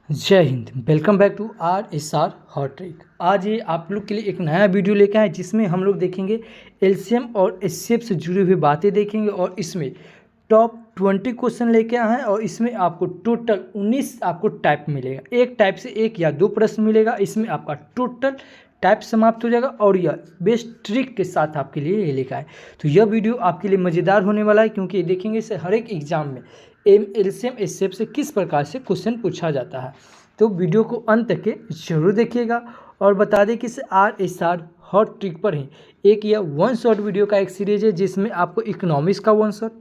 जय हिंद। Welcome back to RSR hot trick. आज ये आप लोग के लिए एक नया वीडियो लेकर आए जिसमें हम लोग देखेंगे एलसीएम और एचसीएफ से जुड़ी हुई बातें देखेंगे और इसमें टॉप 20 क्वेश्चन लेके आए हैं और इसमें आपको टोटल 19 आपको टाइप मिलेगा। एक टाइप से एक या दो प्रश्न मिलेगा। इसमें आपका टोटल टाइप समाप्त हो जाएगा और यह बेस्ट ट्रिक के साथ आपके लिए ये लेकर आए। तो यह वीडियो आपके लिए मज़ेदार होने वाला है क्योंकि देखेंगे इसे हर एक एग्जाम में एलसीएम एचसीएफ से किस प्रकार से क्वेश्चन पूछा जाता है। तो वीडियो को अंत तक के जरूर देखिएगा और बता दें कि इस RSR हॉट ट्रिक पर ही एक यह वन शॉट वीडियो का एक सीरीज है जिसमें आपको इकोनॉमिक्स का वन शॉट,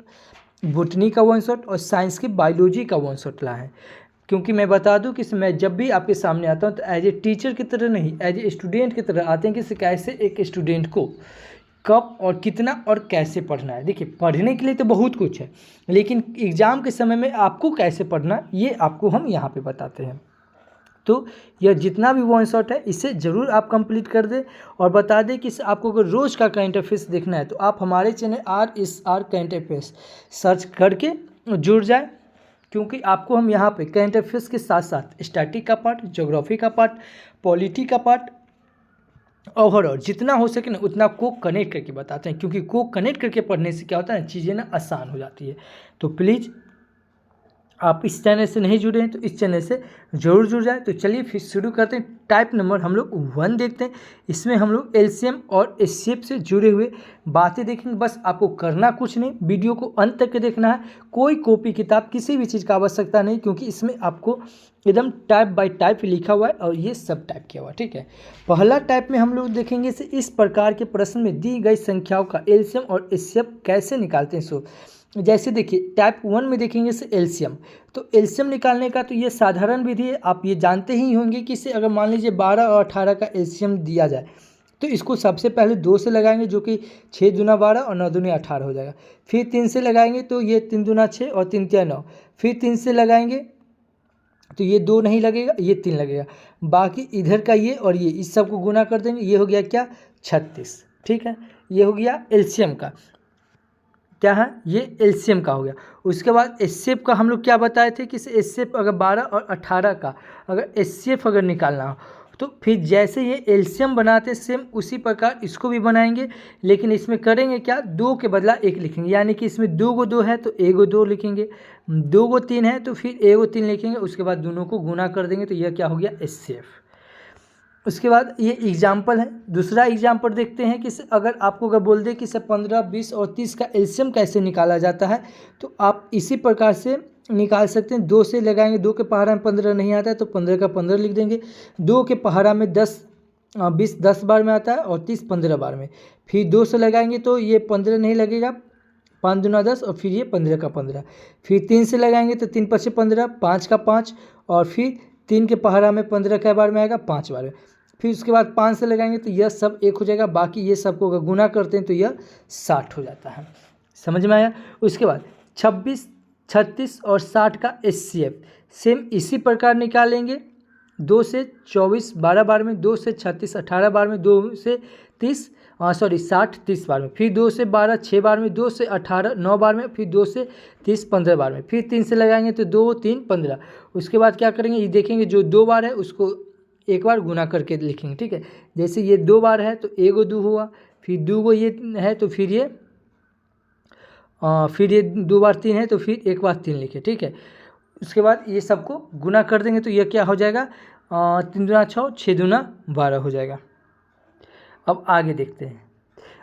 बोटनी का वन शॉट और साइंस की बायोलॉजी का वन शॉट ला है। क्योंकि मैं बता दूं कि मैं जब भी आपके सामने आता हूं तो एज ए टीचर की तरह नहीं, एज ए स्टूडेंट की तरह आते हैं कि कैसे एक स्टूडेंट को कब और कितना और कैसे पढ़ना है। देखिए, पढ़ने के लिए तो बहुत कुछ है लेकिन एग्ज़ाम के समय में आपको कैसे पढ़ना ये आपको हम यहाँ पे बताते हैं। तो यह जितना भी वन शॉट है इसे ज़रूर आप कंप्लीट कर दें और बता दें कि आपको अगर रोज़ का करंट अफेयर्स देखना है तो आप हमारे channel RSR current affairs search करके जुड़ जाए, क्योंकि आपको हम यहाँ पे करंट अफेयर्स के साथ साथ स्टैटिक का पार्ट, ज्योग्राफी का पार्ट, पॉलिटी का पार्ट, ओवरऑल जितना हो सके ना उतना को कनेक्ट करके बताते हैं। क्योंकि को कनेक्ट करके पढ़ने से क्या होता है, चीज़ें ना आसान हो जाती है। तो प्लीज़ आप इस चैनल से नहीं जुड़े हैं तो इस चैनल से ज़रूर जुड़ जाए। तो चलिए फिर शुरू करते हैं। टाइप नंबर हम लोग 1 देखते हैं। इसमें हम लोग एलसीएम और एचसीएफ से जुड़े हुए बातें देखेंगे। बस आपको करना कुछ नहीं, वीडियो को अंत तक देखना है। कोई कॉपी किताब किसी भी चीज़ का आवश्यकता नहीं, क्योंकि इसमें आपको एकदम टाइप बाय टाइप लिखा हुआ है और ये सब टाइप किया हुआ है। ठीक है, पहला टाइप में हम लोग देखेंगे से इस प्रकार के प्रश्न में दी गई संख्याओं का एलसीएम और एचसीएफ कैसे निकालते हैं। सो जैसे देखिए टाइप 1 में देखेंगे से एलसीएम। तो एलसीएम निकालने का तो ये साधारण विधि है, आप ये जानते ही होंगे कि इसे अगर मान लीजिए 12 और 18 का एलसीएम दिया जाए तो इसको सबसे पहले 2 से लगाएंगे जो कि 6 दूना 12 और 9 दूनी 18 हो जाएगा। फिर 3 से लगाएंगे तो ये 3 दूना 6 और 3 तिया 9। फिर 3 से लगाएंगे तो ये 2 नहीं लगेगा, ये 3 लगेगा। बाकी इधर का ये और ये इस सब को गुना कर देंगे, ये हो गया क्या 36। ठीक है, ये हो गया एलसीएम का। क्या है, ये एलसीएम का हो गया। उसके बाद एचसीएफ का हम लोग क्या बताए थे कि एचसीएफ अगर 12 और 18 का अगर एचसीएफ अगर निकालना हो तो फिर जैसे ये एलसीएम बनाते सेम उसी प्रकार इसको भी बनाएंगे, लेकिन इसमें करेंगे क्या, 2 के बदला 1 लिखेंगे। यानी कि इसमें 2 गो 2 है तो 1 गो 2 लिखेंगे, 2 गो 3 है तो फिर 1 गो 3 लिखेंगे। उसके बाद दोनों को गुना कर देंगे तो यह क्या हो गया एचसीएफ। उसके बाद ये एग्जाम्पल है। दूसरा एग्जाम्पल देखते हैं कि अगर आपको अगर बोल दे कि 15, 20 और 30 का एलसीएम कैसे निकाला जाता है तो आप इसी प्रकार से निकाल सकते हैं। 2 से लगाएंगे, 2 के पहाड़ा में 15 नहीं आता है तो 15 का 15 लिख देंगे। 2 के पहाड़ा में 20 10 बार में आता है और 30 15 बार में। फिर 2 से लगाएंगे तो ये 15 नहीं लगेगा, 5 दूना 10 और फिर ये 15 का 15। फिर 3 से लगाएंगे तो 3 5 15, 5 का 5 और फिर 3 के पहाड़ा में 15 कै बार में आएगा, 5 बार में। फिर उसके बाद 5 से लगाएंगे तो यह सब 1 हो जाएगा। बाकी ये सबको अगर गुना करते हैं तो यह 60 हो जाता है। समझ में आया। उसके बाद 26, 36 और 60 का एचसीएफ सेम इसी प्रकार निकालेंगे। 2 से 24 12 बार में, 2 से 36 18 बार में, 2 से 60 30 बार में। फिर 2 से 12 6 बार में, 2 से 18 9 बार में, फिर 2 से 30 15 बार में। फिर 3 से लगाएंगे तो 2 3 15। उसके बाद क्या करेंगे, ये देखेंगे जो 2 बार है उसको एक बार गुना करके लिखेंगे। ठीक है, जैसे ये 2 बार है तो 1 गो 2 हुआ, फिर 2 गो ये है तो फिर ये 2 बार 3 है तो फिर 1 बार 3 लिखे। ठीक है, उसके बाद ये सबको गुना कर देंगे तो यह क्या हो जाएगा, 3 दूना 6, 6 दूना 12 हो जाएगा। अब आगे देखते हैं।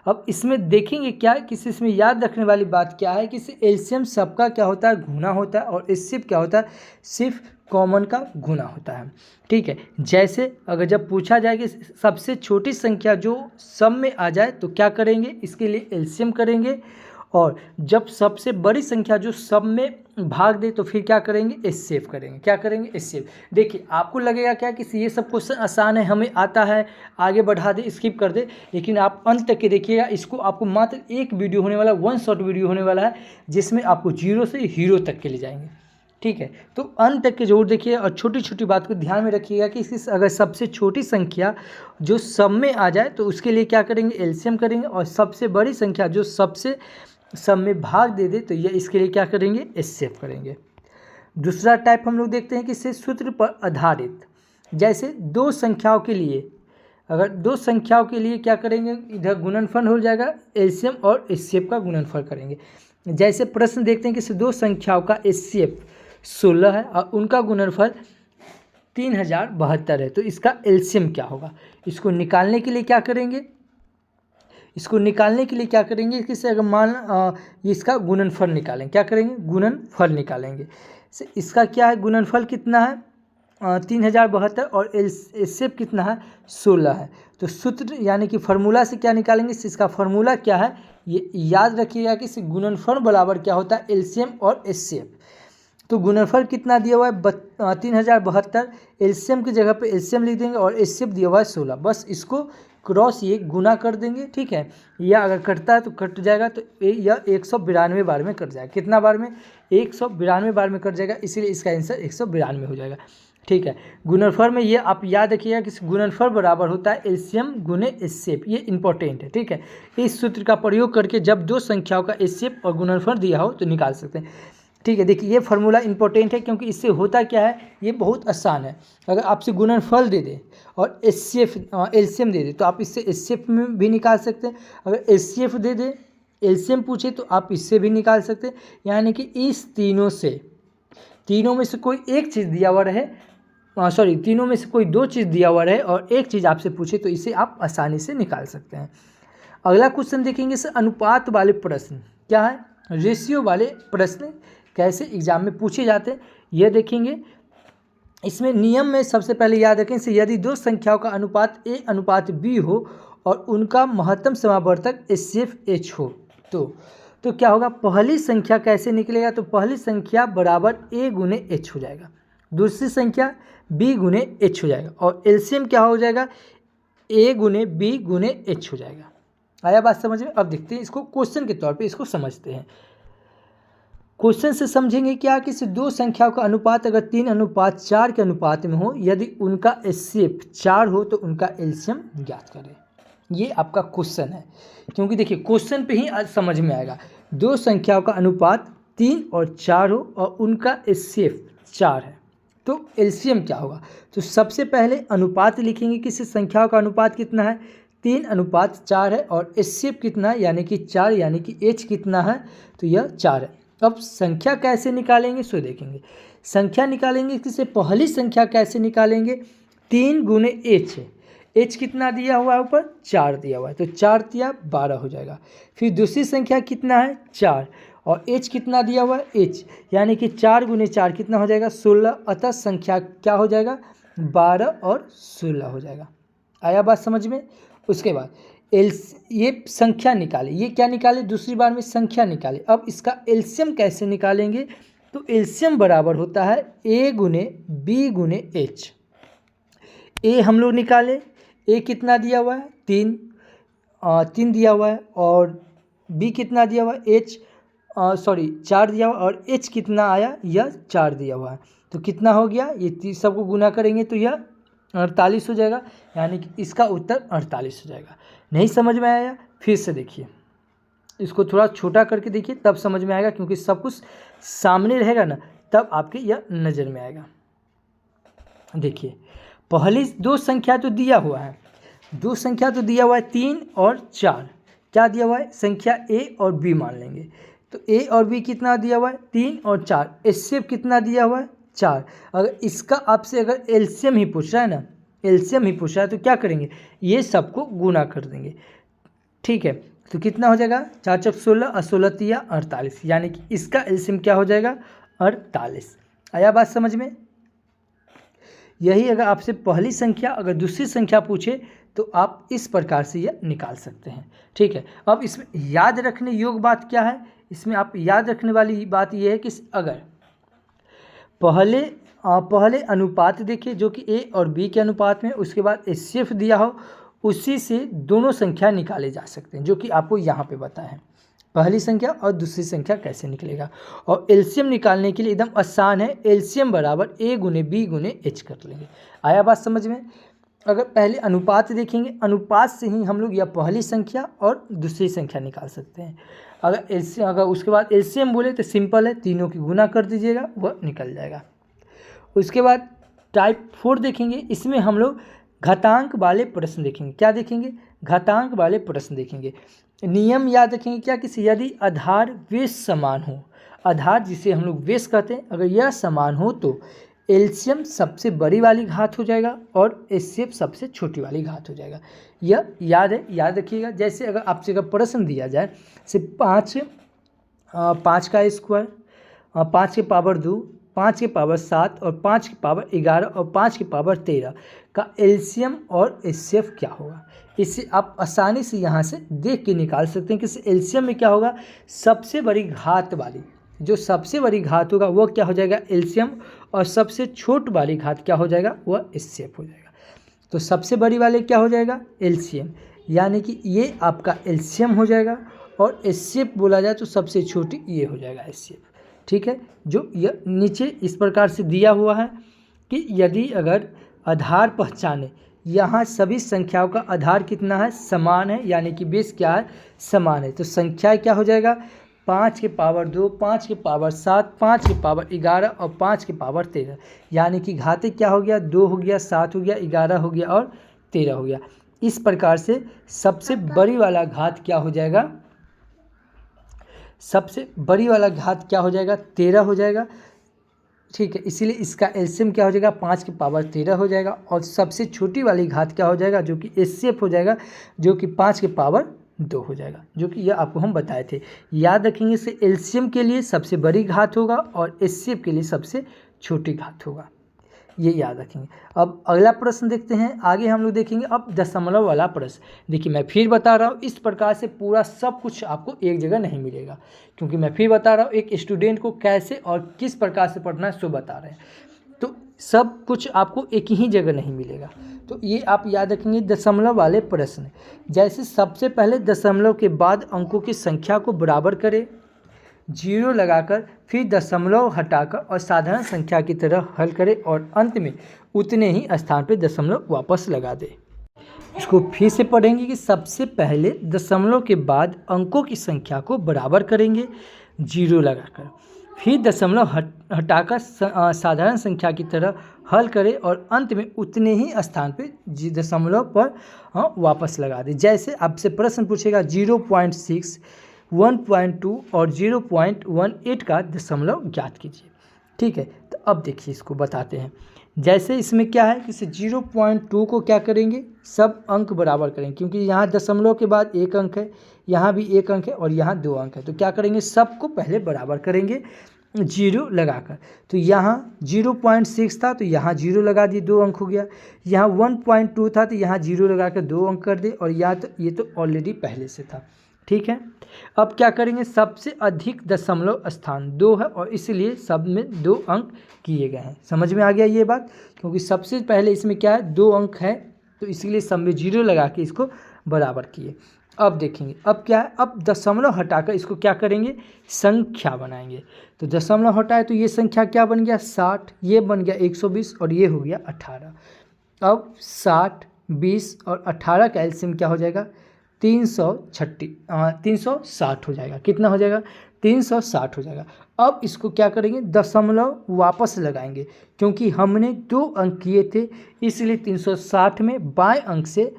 अब इसमें देखेंगे क्या किसी इसमें याद रखने वाली बात क्या है कि एलसीएम सबका क्या होता है, गुना होता है, और एचसीएफ क्या होता है, सिर्फ कॉमन का गुना होता है। ठीक है, जैसे अगर जब पूछा जाए कि सबसे छोटी संख्या जो सब में आ जाए तो क्या करेंगे, इसके लिए एलसीएम करेंगे, और जब सबसे बड़ी संख्या जो सब में भाग दे तो फिर क्या करेंगे, एचसीएफ करेंगे। क्या करेंगे, एचसीएफ। देखिए आपको लगेगा क्या कि ये सब क्वेश्चन आसान है, हमें आता है, आगे बढ़ा दे, स्किप कर दे, लेकिन आप अंत तक के देखिएगा। इसको आपको मात्र एक वीडियो होने वाला, वन शॉट वीडियो होने वाला है जिसमें आपको 0 से हीरो तक के ले जाएंगे। ठीक है, तो अंत तक के जरूर देखिए और छोटी छोटी बात को ध्यान में रखिएगा कि अगर सबसे छोटी संख्या जो सब में आ जाए तो उसके लिए क्या करेंगे, एलसीएम करेंगे, और सबसे बड़ी संख्या जो सबसे सब में भाग दे दे तो ये इसके लिए क्या करेंगे, एचसीएफ करेंगे। दूसरा टाइप हम लोग देखते हैं कि इसे सूत्र पर आधारित, जैसे दो संख्याओं के लिए, अगर दो संख्याओं के लिए क्या करेंगे, इधर गुणनफल हो जाएगा, एलसीएम और एचसीएफ का गुणनफल करेंगे। जैसे प्रश्न देखते हैं कि दो संख्याओं का एचसीएफ 16 है और उनका गुणनफल 3072 है, तो इसका एलसीएम क्या होगा। इसको निकालने के लिए क्या करेंगे, किससे अगर मान इसका गुणनफल निकालेंगे, क्या करेंगे, गुणनफल निकालेंगे। इसका क्या है, गुणनफल कितना है 3072 और एलसीएम कितना है 16 है। तो सूत्र यानी कि फार्मूला से क्या निकालेंगे, इसका फार्मूला क्या है ये याद रखिएगा कि गुणनफल बराबर क्या होता है, एलसीएम और एचसीएफ। तो गुणनफल कितना दिया हुआ है 3072, एलसीएम की जगह पे एलसीएम लिख देंगे और एचसीएफ दिया हुआ है 16, बस इसको क्रॉस ये गुना कर देंगे, ठीक है। या अगर कटता है तो कट जाएगा, तो यह 192 बार में कट जाएगा, कितना बार में, 192 बार में कट जाएगा, इसीलिए इसका आंसर 192 हो जाएगा, ठीक है। गुणनफल में ये आप याद रखिएगा कि गुणनफल बराबर होता है एलसीएम गुने एचसीएफ, ये इंपॉर्टेंट है, ठीक है। इस सूत्र का प्रयोग करके जब दो संख्याओं का एचसीएफ और गुणनफल दिया हो तो निकाल सकते हैं, ठीक है। देखिए ये फार्मूला इंपॉर्टेंट है क्योंकि इससे होता क्या है, ये बहुत आसान है। अगर आपसे गुणनफल दे दे और एचसीएफ एलसीएम दे दे तो आप इससे एचसीएफ में भी निकाल सकते हैं, अगर एचसीएफ दे दे एलसीएम पूछे तो आप इससे भी निकाल सकते हैं। यानी कि इस तीनों में से कोई एक चीज़ दिया हुआ रहे, तीनों में से कोई दो चीज़ दिया हुआ रहे और एक चीज़ आपसे पूछे तो इसे आप आसानी से निकाल सकते हैं। अगला क्वेश्चन देखेंगे सर, अनुपात वाले प्रश्न क्या है, रेशियो वाले प्रश्न कैसे एग्जाम में पूछे जाते हैं यह देखेंगे। इसमें नियम में सबसे पहले याद रखें से यदि दो संख्याओं का अनुपात ए अनुपात बी हो और उनका महत्तम समावर्तक एचसीएफ एच हो तो क्या होगा, पहली संख्या कैसे निकलेगा, तो पहली संख्या बराबर ए गुने एच हो जाएगा, दूसरी संख्या बी गुने एच हो जाएगा और एलसीएम क्या हो जाएगा, ए गुने बी गुने एच हो जाएगा। आया बात समझ में। अब देखते हैं इसको क्वेश्चन के तौर पे इसको समझते हैं। क्वेश्चन से समझेंगे क्या कि दो संख्याओं का अनुपात अगर 3:4 के अनुपात में हो, यदि उनका एचसीएफ 4 हो तो उनका एलसीएम ज्ञात करें। ये आपका क्वेश्चन है, क्योंकि देखिए क्वेश्चन पे ही आज समझ में आएगा। दो संख्याओं का अनुपात 3 और 4 हो और उनका एचसीएफ 4 है तो एलसीएम क्या होगा। तो सबसे पहले अनुपात लिखेंगे, किसी संख्याओं का अनुपात कितना है 3:4 है और एचसीएफ कितना है यानी कि 4, यानी कि एच कितना है तो यह 4 है। अब संख्या कैसे निकालेंगे सो देखेंगे। संख्या निकालेंगे किसे, पहली संख्या कैसे निकालेंगे, 3 गुने एच है, एच कितना दिया हुआ है ऊपर 4 दिया हुआ है तो 4 दिया 12 हो जाएगा। फिर दूसरी संख्या कितना है 4 और एच कितना दिया हुआ है एच, यानी कि 4 गुने 4 कितना हो जाएगा 16, अतः संख्या क्या हो जाएगा 12 और 16 हो जाएगा। आया बात समझ में। उसके बाद ये संख्या निकाले, ये क्या निकाले, दूसरी बार में संख्या निकाले। अब इसका एलसीएम कैसे निकालेंगे, तो एलसीएम बराबर होता है ए गुने बी गुने एच। ए हम लोग निकाले, ए कितना दिया हुआ है 3 दिया हुआ है और बी कितना दिया हुआ है एच 4 दिया हुआ और एच कितना आया यह 4 दिया हुआ है तो कितना हो गया, ये सबको गुना करेंगे तो यह 48 हो जाएगा, यानी कि इसका उत्तर 48 हो जाएगा। नहीं समझ में आया, फिर से देखिए, इसको थोड़ा छोटा करके देखिए तब समझ में आएगा, क्योंकि सब कुछ सामने रहेगा ना तब आपके यह नज़र में आएगा। देखिए पहली दो संख्या तो दिया हुआ है, 3 और 4, क्या दिया हुआ है संख्या ए और बी मान लेंगे। तो ए और बी कितना दिया हुआ है 3 और 4, एचसीएफ कितना दिया हुआ है 4। अगर इसका आपसे अगर एलसीएम ही पूछ रहा है ना, एलसीएम ही पूछ रहा है तो क्या करेंगे, ये सबको गुना कर देंगे, ठीक है। तो कितना हो जाएगा 4 चौक 16 और 16 तिया 48, यानी कि इसका एलसीएम क्या हो जाएगा 48। आया बात समझ में। यही अगर आपसे पहली संख्या अगर दूसरी संख्या पूछे तो आप इस प्रकार से यह निकाल सकते हैं, ठीक है। अब इसमें याद रखने योग्य बात क्या है, इसमें आप याद रखने वाली बात यह है कि अगर पहले अनुपात देखिए जो कि ए और बी के अनुपात में, उसके बाद एचसीएफ दिया हो, उसी से दोनों संख्या निकाले जा सकते हैं, जो कि आपको यहाँ पे बताया है। पहली संख्या और दूसरी संख्या कैसे निकलेगा, और एलसीएम निकालने के लिए एकदम आसान है, एलसीएम बराबर ए गुने बी गुने एच कर लेंगे। आया बात समझ में। अगर पहले अनुपात देखेंगे, अनुपात से ही हम लोग या पहली संख्या और दूसरी संख्या निकाल सकते हैं। अगर उसके बाद एलसीएम बोले तो सिंपल है, तीनों की गुना कर दीजिएगा, वह निकल जाएगा। उसके बाद टाइप 4 देखेंगे, इसमें हम लोग घातांक वाले प्रश्न देखेंगे। क्या देखेंगे? घातांक वाले प्रश्न देखेंगे। नियम याद रखेंगे क्या, कि यदि आधार बेस समान हो, आधार जिसे हम लोग बेस कहते हैं, अगर यह समान हो तो एलसीएम सबसे बड़ी वाली घात हो जाएगा और एचसीएफ सबसे छोटी वाली घात हो जाएगा। यह याद है, याद रखिएगा। जैसे अगर आपसे अगर प्रश्न दिया जाए सिर्फ 5 का स्क्वायर, 5 के पावर 2, 5 के पावर 7 और 5 के पावर 11 और 5 के पावर 13 का एलसीएम और एचसीएफ क्या होगा, इससे आप आसानी से यहाँ से देख के निकाल सकते हैं कि एलसीएम में क्या होगा, सबसे बड़ी घात वाली, जो सबसे बड़ी घात होगा वो क्या हो जाएगा, एलसीएम, और सबसे छोटी वाली घात क्या हो जाएगा, वह एचसीएफ हो जाएगा। तो सबसे बड़ी वाले क्या हो जाएगा, एलसीएम, यानी कि ये आपका एलसीएम हो जाएगा, और एचसीएफ बोला जाए तो सबसे छोटी ये हो जाएगा एचसीएफ। ठीक है, जो यह नीचे इस प्रकार से दिया हुआ है कि यदि अगर आधार पहचाने, यहाँ सभी संख्याओं का आधार कितना है, समान है, यानी कि बेस क्या है, समान है, तो संख्या क्या हो जाएगा, 5 के पावर 2, 5 के पावर 7, 5 के पावर 11 और 5 के पावर 13, यानी कि घाते क्या हो गया, 2 हो गया, 7 हो गया, 11 हो गया और 13 हो गया। इस प्रकार से सबसे बड़ी वाला घात क्या हो जाएगा, सबसे बड़ी वाला घात क्या हो जाएगा, 13 हो जाएगा। ठीक है, इसीलिए इसका एलसीएम क्या हो जाएगा, 5 के पावर 13 हो जाएगा, और सबसे छोटी वाली घात क्या हो जाएगा, जो कि एचसीएफ हो जाएगा, जो कि 5 के पावर 2 हो जाएगा, जो कि यह आपको हम बताए थे। याद रखेंगे, इसे एलसीएम के लिए सबसे बड़ी घात होगा और एचसीएफ के लिए सबसे छोटी घात होगा, ये याद रखेंगे। अब अगला प्रश्न देखते हैं, आगे हम लोग देखेंगे अब दशमलव वाला प्रश्न। देखिए मैं फिर बता रहा हूँ, इस प्रकार से पूरा सब कुछ आपको एक जगह नहीं मिलेगा, क्योंकि मैं फिर बता रहा हूँ एक स्टूडेंट को कैसे और किस प्रकार से पढ़ना है सो बता रहे हैं, तो सब कुछ आपको एक ही जगह नहीं मिलेगा। तो ये आप याद रखेंगे दशमलव वाले प्रश्न। जैसे सबसे पहले दशमलव के बाद अंकों की संख्या को बराबर करें, 0 लगाकर, फिर दशमलव हटाकर और साधारण संख्या की तरह हल करें, और अंत में उतने ही स्थान पर दशमलव वापस लगा दें। इसको फिर से पढ़ेंगे कि सबसे पहले दशमलव के बाद अंकों की संख्या को बराबर करेंगे 0 लगाकर, फिर दशमलव हटाकर साधारण संख्या की तरह हल करें, और अंत में उतने ही स्थान पे दशमलव पर वापस लगा दें। जैसे आपसे प्रश्न पूछेगा 0.6, 1.2 और 0.18 का दशमलव ज्ञात कीजिए। ठीक है, तो अब देखिए इसको बताते हैं। जैसे इसमें क्या है कि 0.2 को क्या करेंगे, सब अंक बराबर करेंगे, क्योंकि यहाँ दशमलव के बाद एक अंक है, यहाँ भी एक अंक है और यहाँ 2 अंक है, तो क्या करेंगे, सबको पहले बराबर करेंगे 0 लगाकर। तो यहाँ 0.6 था तो यहाँ 0 लगा दिए, 2 अंक हो गया। यहाँ 1.2 था तो यहाँ 0 लगाकर 2 अंक कर दे, और ये तो ऑलरेडी पहले से था। ठीक है, अब क्या करेंगे, सबसे अधिक दशमलव स्थान 2 है और इसलिए सब में 2 अंक किए गए हैं। समझ में आ गया ये बात, क्योंकि सबसे पहले इसमें क्या है, 2 अंक है, तो इसलिए सब में 0 लगा के इसको बराबर किए। अब देखेंगे अब क्या है, अब दशमलव हटाकर इसको क्या करेंगे, संख्या बनाएंगे। तो दशमलव हटाए तो ये संख्या क्या बन गया, 60, ये बन गया 120 और ये हो गया 18। अब 60, 20 और 18 का एलसीएम क्या हो जाएगा, 360 हो जाएगा। कितना हो जाएगा, 360 हो जाएगा। अब इसको क्या करेंगे, दशमलव वापस लगाएंगे, क्योंकि हमने 2 अंक किए थे, इसलिए 360 में बाएं अंक से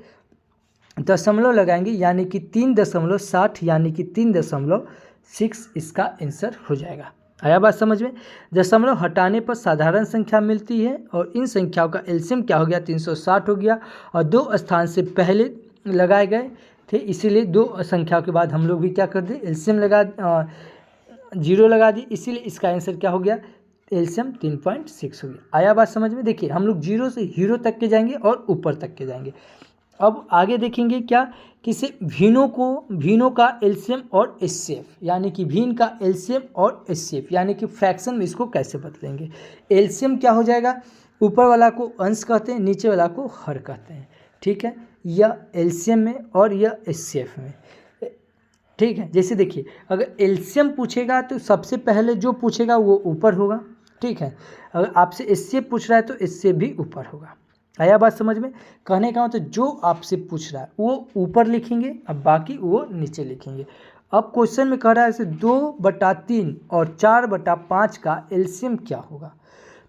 दशमलव लगाएंगे, यानी कि 3.60, यानी कि 3.6 इसका आंसर हो जाएगा। आया बात समझ में। दशमलव हटाने पर साधारण संख्या मिलती है, और इन संख्याओं का एलसीएम क्या हो गया, 360 हो गया, और 2 स्थान से पहले लगाए गए थे, इसीलिए 2 संख्याओं के बाद हम लोग भी क्या कर दिए, एलसीएम लगा 0 लगा दिए, इसीलिए इसका आंसर क्या हो गया, एलसीएम 3.6 हो गया। आया बात समझ में। देखिए हम लोग 0 से हीरो तक के जाएंगे और ऊपर तक के जाएंगे। अब आगे देखेंगे क्या, किसे भीनों का एलसीएम और एचसीएफ, यानी कि भीन का एलसीएम और एचसीएफ, यानी कि फ्रैक्शन में इसको कैसे बदलेंगे। एलसीएम क्या हो जाएगा, ऊपर वाला को अंश कहते हैं, नीचे वाला को हर कहते हैं। ठीक है, यह एलसीएम में और यह एचसीएफ में। ठीक है, जैसे देखिए अगर एलसीएम पूछेगा तो सबसे पहले जो पूछेगा वो ऊपर होगा। ठीक है, अगर आपसे एचसीएफ पूछ रहा है तो एचसीएफ भी ऊपर होगा। आया बात समझ में? कहने का मतलब जो आपसे पूछ रहा है वो ऊपर लिखेंगे, अब बाकी वो नीचे लिखेंगे। अब क्वेश्चन में कह रहा है 2/3 और 4/5 का एलसीएम क्या होगा।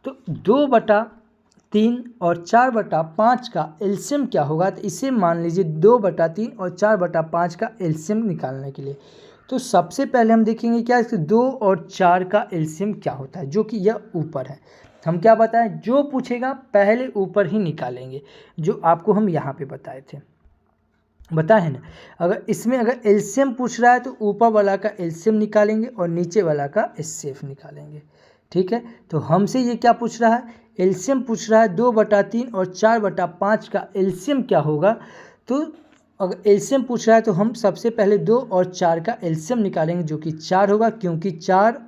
तो 2/3 और 4/5 का एलसीएम क्या होगा, तो इसे मान लीजिए 2/3 और 4/5 का एलसीएम निकालने के लिए तो सबसे पहले हम देखेंगे क्या 2 और 4 का एलसीएम क्या होता है, जो कि यह ऊपर है। हम क्या बताएं, जो पूछेगा पहले ऊपर ही निकालेंगे, जो आपको हम यहाँ पे बताए थे, बताए हैं ना। अगर इसमें अगर एलसीएम पूछ रहा है तो ऊपर वाला का एलसीएम निकालेंगे और नीचे वाला का एचसीएफ निकालेंगे, ठीक है। तो हमसे ये क्या पूछ रहा है, एलसीएम पूछ रहा है 2/3 और 4/5 का एलसीएम क्या होगा। तो अगर एलसीएम पूछ रहा है तो हम सबसे पहले 2 और 4 का एलसीएम निकालेंगे, जो कि 4 होगा, क्योंकि 4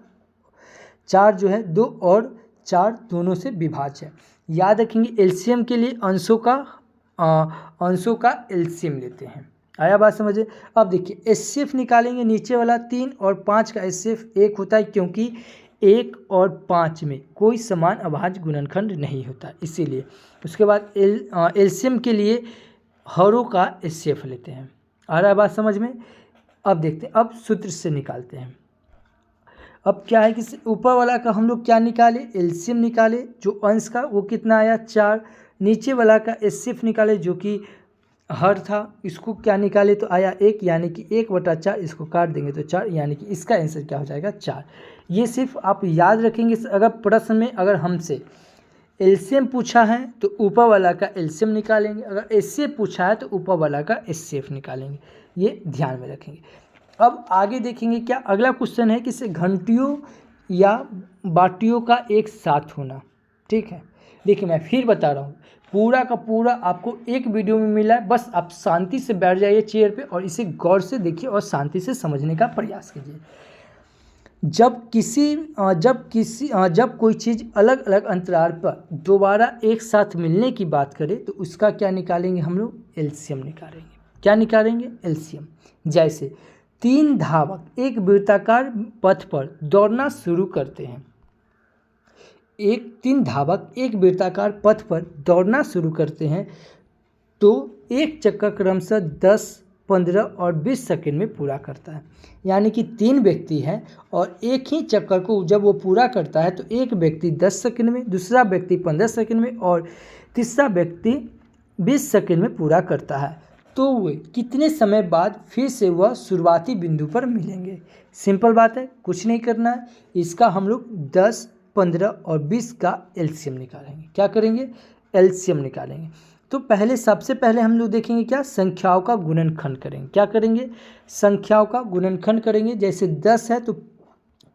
जो है 2 और 4 दोनों से विभाज्य है। याद रखेंगे एलसीएम के लिए अंशों का एलसीएम लेते हैं। आया बात समझे? अब देखिए एचसीएफ निकालेंगे, नीचे वाला 3 और 5 का एचसीएफ 1 होता है, क्योंकि 1 और 5 में कोई समान अभाज्य गुणनखंड नहीं होता, इसीलिए। उसके बाद एलसीएम के लिए हरों का एचसीएफ लेते हैं। आ रहा है बात समझ में? अब देखते हैं, अब सूत्र से निकालते हैं। अब क्या है कि ऊपर वाला का हम लोग क्या निकाले, एलसीएम निकाले, जो अंश का वो कितना आया 4। नीचे वाला का एचसीएफ निकाले, जो कि हर था, इसको क्या निकाले तो आया 1, यानी कि 1/4, इसको काट देंगे तो 4, यानी कि इसका आंसर क्या हो जाएगा 4। ये सिर्फ आप याद रखेंगे। अगर प्रश्न में अगर हमसे एलसीएम पूछा है तो ऊपर वाला का एलसीएम निकालेंगे, अगर एचसीएफ पूछा है तो ऊपर वाला का एचसीएफ निकालेंगे, ये ध्यान में रखेंगे। अब आगे देखेंगे क्या अगला क्वेश्चन है कि घंटियों या बाटियों का एक साथ होना, ठीक है। देखिए मैं फिर बता रहा हूँ, पूरा का पूरा आपको एक वीडियो में मिला है, बस आप शांति से बैठ जाइए चेयर पे और इसे गौर से देखिए और शांति से समझने का प्रयास कीजिए। जब कोई चीज़ अलग अलग अंतराल पर दोबारा एक साथ मिलने की बात करें तो उसका क्या निकालेंगे हम लोग, एलसीएम निकालेंगे। क्या निकालेंगे, एलसीएम। जैसे 3 धावक एक वृत्ताकार पथ पर दौड़ना शुरू करते हैं। 3 धावक एक वृत्ताकार पथ पर दौड़ना शुरू करते हैं तो एक चक्कर क्रमशः 10, 15 और 20 सेकंड में पूरा करता है। यानी कि 3 व्यक्ति हैं और एक ही चक्कर को जब वो पूरा करता है तो एक व्यक्ति 10 सेकंड में, दूसरा व्यक्ति 15 सेकंड में और तीसरा व्यक्ति 20 सेकंड में पूरा करता है। तो वे कितने समय बाद फिर से वह शुरुआती बिंदु पर मिलेंगे। सिंपल बात है, कुछ नहीं करना है। इसका हम लोग 10, 15 और 20 का एलसीएम निकालेंगे। क्या करेंगे, एलसीएम निकालेंगे। तो सबसे पहले हम लोग देखेंगे क्या, संख्याओं का गुणनखंड करेंगे। क्या करेंगे, संख्याओं का गुणनखंड करेंगे। जैसे 10 है तो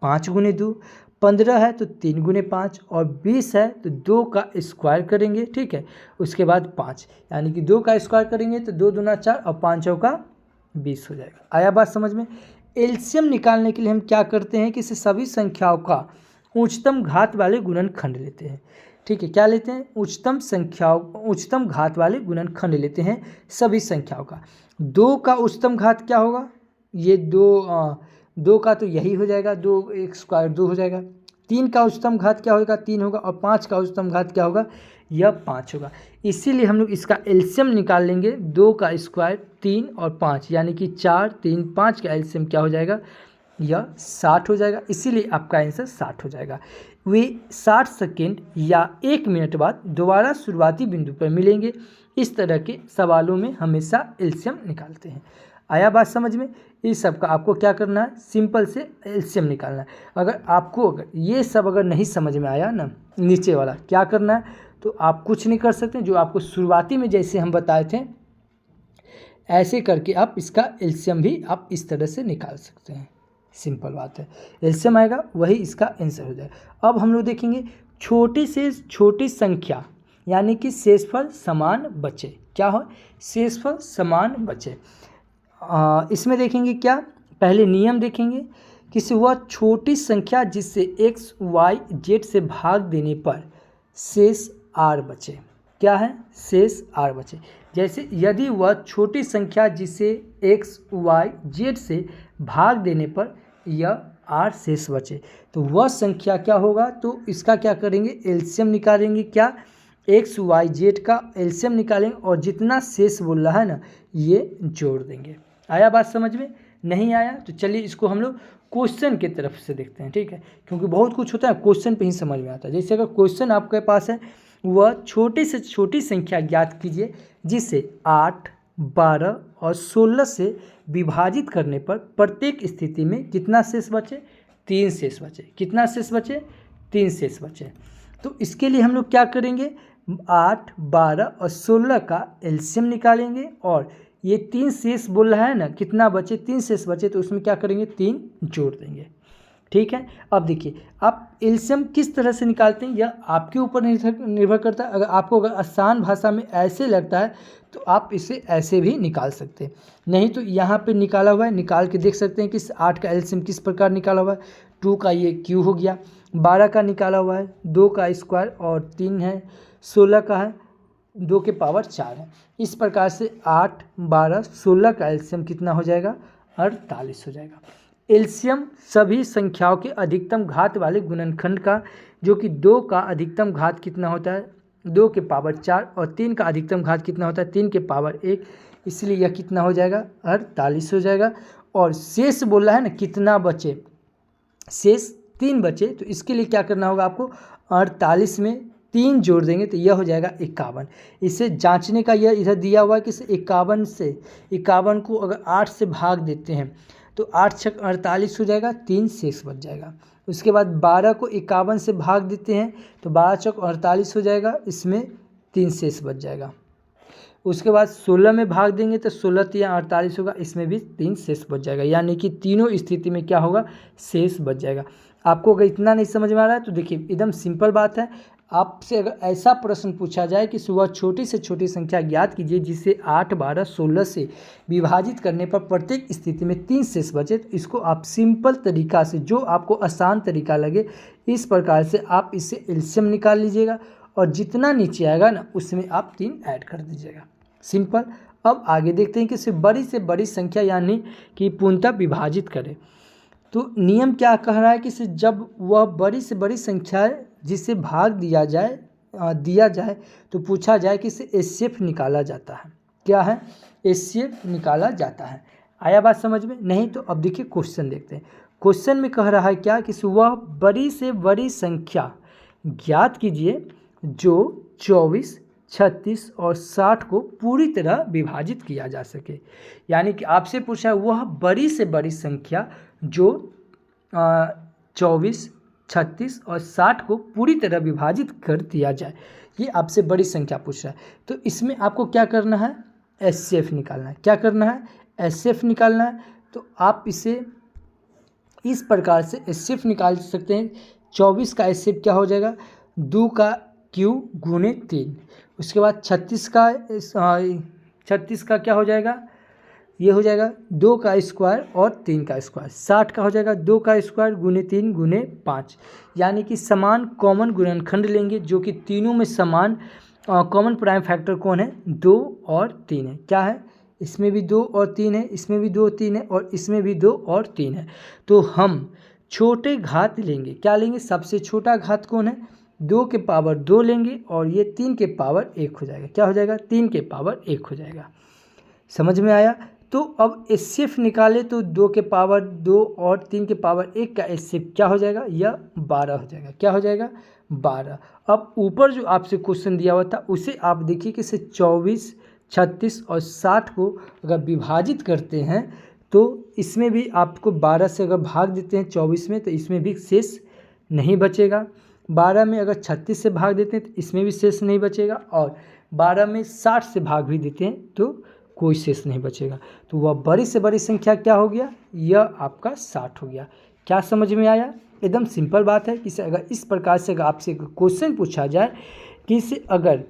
5 × 2, 15 है तो 3 × 5 और 20 है तो 2 का स्क्वायर करेंगे, ठीक है। उसके बाद 5, यानी कि 2 का स्क्वायर करेंगे तो 2 दूना 4 और 5 का 20 हो जाएगा। आया बात समझ में? एलसीएम निकालने के लिए हम क्या करते हैं कि सभी संख्याओं का उच्चतम घात वाले गुणनखंड लेते हैं, ठीक है। क्या लेते हैं, उच्चतम घात वाले गुणनखंड लेते हैं सभी संख्याओं का। 2 का उच्चतम घात क्या होगा, ये 2 का तो यही हो जाएगा, 2 एक स्क्वायर 2 हो जाएगा। 3 का उच्चतम घात क्या होगा, 3 होगा। और 5 का उच्चतम घात क्या होगा, यह 5 होगा। इसीलिए हम लोग इसका एलसीएम निकाल लेंगे। 2 का स्क्वायर 3 और 5, यानी कि 4, 3, 5 का एलसीएम क्या हो जाएगा, यह 60 हो जाएगा। इसीलिए आपका आंसर 60 हो जाएगा। वे 60 सेकेंड या 1 मिनट बाद दोबारा शुरुआती बिंदु पर मिलेंगे। इस तरह के सवालों में हमेशा एलसीएम निकालते हैं। आया बात समझ में? इस सब का आपको क्या करना है, सिंपल से एलसीएम निकालना है। अगर ये सब नहीं समझ में आया ना, नीचे वाला क्या करना है, तो आप कुछ नहीं कर सकते। जो आपको शुरुआती में जैसे हम बताए थे ऐसे करके आप इसका एलसीएम भी आप इस तरह से निकाल सकते हैं। सिंपल बात है, एलसीएम आएगा वही इसका आंसर हो जाएगा। अब हम लोग देखेंगे छोटी से छोटी संख्या, यानी कि शेषफल समान बचे। क्या हो, शेषफल समान बचे। इसमें देखेंगे क्या, पहले नियम देखेंगे कि वह छोटी संख्या जिससे x, y, z से भाग देने पर शेष r बचे। क्या है, शेष r बचे। जैसे यदि वह छोटी संख्या जिसे x, y, z से भाग देने पर यह r शेष बचे तो वह संख्या क्या होगा, तो इसका क्या करेंगे, एलसीएम निकालेंगे। क्या, एक्स वाई जेड का एलसीएम निकालेंगे और जितना शेष बोल रहा है ना ये जोड़ देंगे। आया बात समझ में? नहीं आया तो चलिए इसको हम लोग क्वेश्चन की तरफ से देखते हैं, ठीक है, क्योंकि बहुत कुछ होता है क्वेश्चन पे ही समझ में आता है। जैसे अगर क्वेश्चन आपके पास है, वह छोटे से छोटी संख्या ज्ञात कीजिए जिसे 8, 12 और 16 से विभाजित करने पर प्रत्येक स्थिति में कितना शेष बचे? 3 शेष बचे। कितना शेष बचे? 3 शेष बचे। तो इसके लिए हम लोग क्या करेंगे? 8, 12 और 16 का एलसीएम निकालेंगे और ये 3 शेष बोल रहा है ना, कितना बचे? 3 शेष बचे, तो उसमें क्या करेंगे? 3 जोड़ देंगे, ठीक है। अब देखिए आप एलसीएम किस तरह से निकालते हैं यह आपके ऊपर निर्भर करता है। अगर आपको अगर आसान भाषा में ऐसे लगता है तो आप इसे ऐसे भी निकाल सकते हैं, नहीं तो यहाँ पे निकाला हुआ है, निकाल के देख सकते हैं कि 8 का एलसीएम किस प्रकार निकाला हुआ है। 2 का ये क्यू हो गया, 12 का निकाला हुआ है 2 का स्क्वायर और 3 है, 16 का है 2 के पावर 4 है। इस प्रकार से 8, 12, 16 का एलसीएम कितना हो जाएगा? 48 हो जाएगा। एलसीएम सभी संख्याओं के अधिकतम घात वाले गुणनखंड का, जो कि 2 का अधिकतम घात कितना होता है? 2 के पावर 4 और 3 का अधिकतम घात कितना होता है? 3 के पावर 1, इसलिए यह कितना हो जाएगा? 48 हो जाएगा। और शेष बोल रहा है ना कितना बचे? शेष 3 बचे, तो इसके लिए क्या करना होगा आपको? 48 में 3 जोड़ देंगे तो यह हो जाएगा 51। इसे जांचने का यह इधर दिया हुआ है कि 51 को अगर 8 से भाग देते हैं तो 8 छक 48 हो जाएगा, 3 शेष बच जाएगा। उसके बाद 12 को 51 से भाग देते हैं तो 12 चौक 48 हो जाएगा, इसमें 3 शेष बच जाएगा। उसके बाद 16 में भाग देंगे तो 16 तिया 48 होगा, इसमें भी 3 शेष बच जाएगा, यानी कि तीनों स्थिति में क्या होगा? शेष बच जाएगा। आपको अगर इतना नहीं समझ में आ रहा है तो देखिए एकदम सिंपल बात है। आपसे अगर ऐसा प्रश्न पूछा जाए कि सुबह छोटी से छोटी संख्या ज्ञात कीजिए जिसे 8, 12, 16 से विभाजित करने पर प्रत्येक स्थिति में 3 शेष बचे, तो इसको आप सिंपल तरीका से, जो आपको आसान तरीका लगे, इस प्रकार से आप इसे एलसीएम निकाल लीजिएगा और जितना नीचे आएगा ना उसमें आप 3 ऐड कर दीजिएगा। सिंपल। अब आगे देखते हैं कि सिर्फ बड़ी से बड़ी संख्या यानी कि पूर्णतः विभाजित करें। तो नियम क्या कह रहा है कि जब वह बड़ी से बड़ी संख्या जिसे भाग दिया जाए तो पूछा जाए कि इसे एचसीएफ निकाला जाता है। क्या है? एचसीएफ निकाला जाता है। आया बात समझ में? नहीं तो अब देखिए क्वेश्चन देखते हैं। क्वेश्चन में कह रहा है क्या कि वह बड़ी से बड़ी संख्या ज्ञात कीजिए जो 24, 36 और 60 को पूरी तरह विभाजित किया जा सके। यानी कि आपसे पूछा है वह बड़ी से बड़ी संख्या जो 24, 36 और 60 को पूरी तरह विभाजित कर दिया जाए, ये आपसे बड़ी संख्या पूछ रहा है। तो इसमें आपको क्या करना है? एचसीएफ निकालना है। क्या करना है? एचसीएफ निकालना है। तो आप इसे इस प्रकार से एचसीएफ निकाल सकते हैं। 24 का एचसीएफ क्या हो जाएगा? 2 का क्यू गुने 3। उसके बाद 36 का क्या हो जाएगा? ये हो जाएगा 2 का स्क्वायर और 3 का स्क्वायर। 60 का हो जाएगा 2 का स्क्वायर गुने 3 गुने 5, यानी कि समान कॉमन गुणनखंड लेंगे जो कि तीनों में समान कॉमन प्राइम फैक्टर कौन है? 2 और 3 है। क्या है? इसमें भी 2 और 3 है, इसमें भी 2 3 है और इसमें भी 2 और 3 है। तो हम छोटे घात लेंगे। क्या लेंगे? सबसे छोटा घात कौन है? 2 के पावर 2 लेंगे और ये 3 के पावर 1 हो जाएगा। क्या हो जाएगा? 3 के पावर 1 हो जाएगा। समझ में आया? तो अब एचसीएफ निकाले तो 2 के पावर 2 और 3 के पावर 1 का एचसीएफ क्या हो जाएगा? यह 12 हो जाएगा। क्या हो जाएगा? 12। अब ऊपर जो आपसे क्वेश्चन दिया हुआ था उसे आप देखिए कि इसे 24, 36 और 60 को अगर विभाजित करते हैं तो इसमें भी आपको 12 से अगर भाग देते हैं 24 में तो इसमें भी शेष नहीं बचेगा। 12 में अगर 36 से भाग देते हैं तो इसमें भी शेष नहीं बचेगा और 12 में 60 से भाग भी देते हैं तो कोई शेष नहीं बचेगा। तो वह बड़ी से बड़ी संख्या क्या हो गया? यह आपका 60 हो गया। क्या समझ में आया? एकदम सिंपल बात है कि अगर इस प्रकार से अगर आपसे क्वेश्चन पूछा जाए कि इसे अगर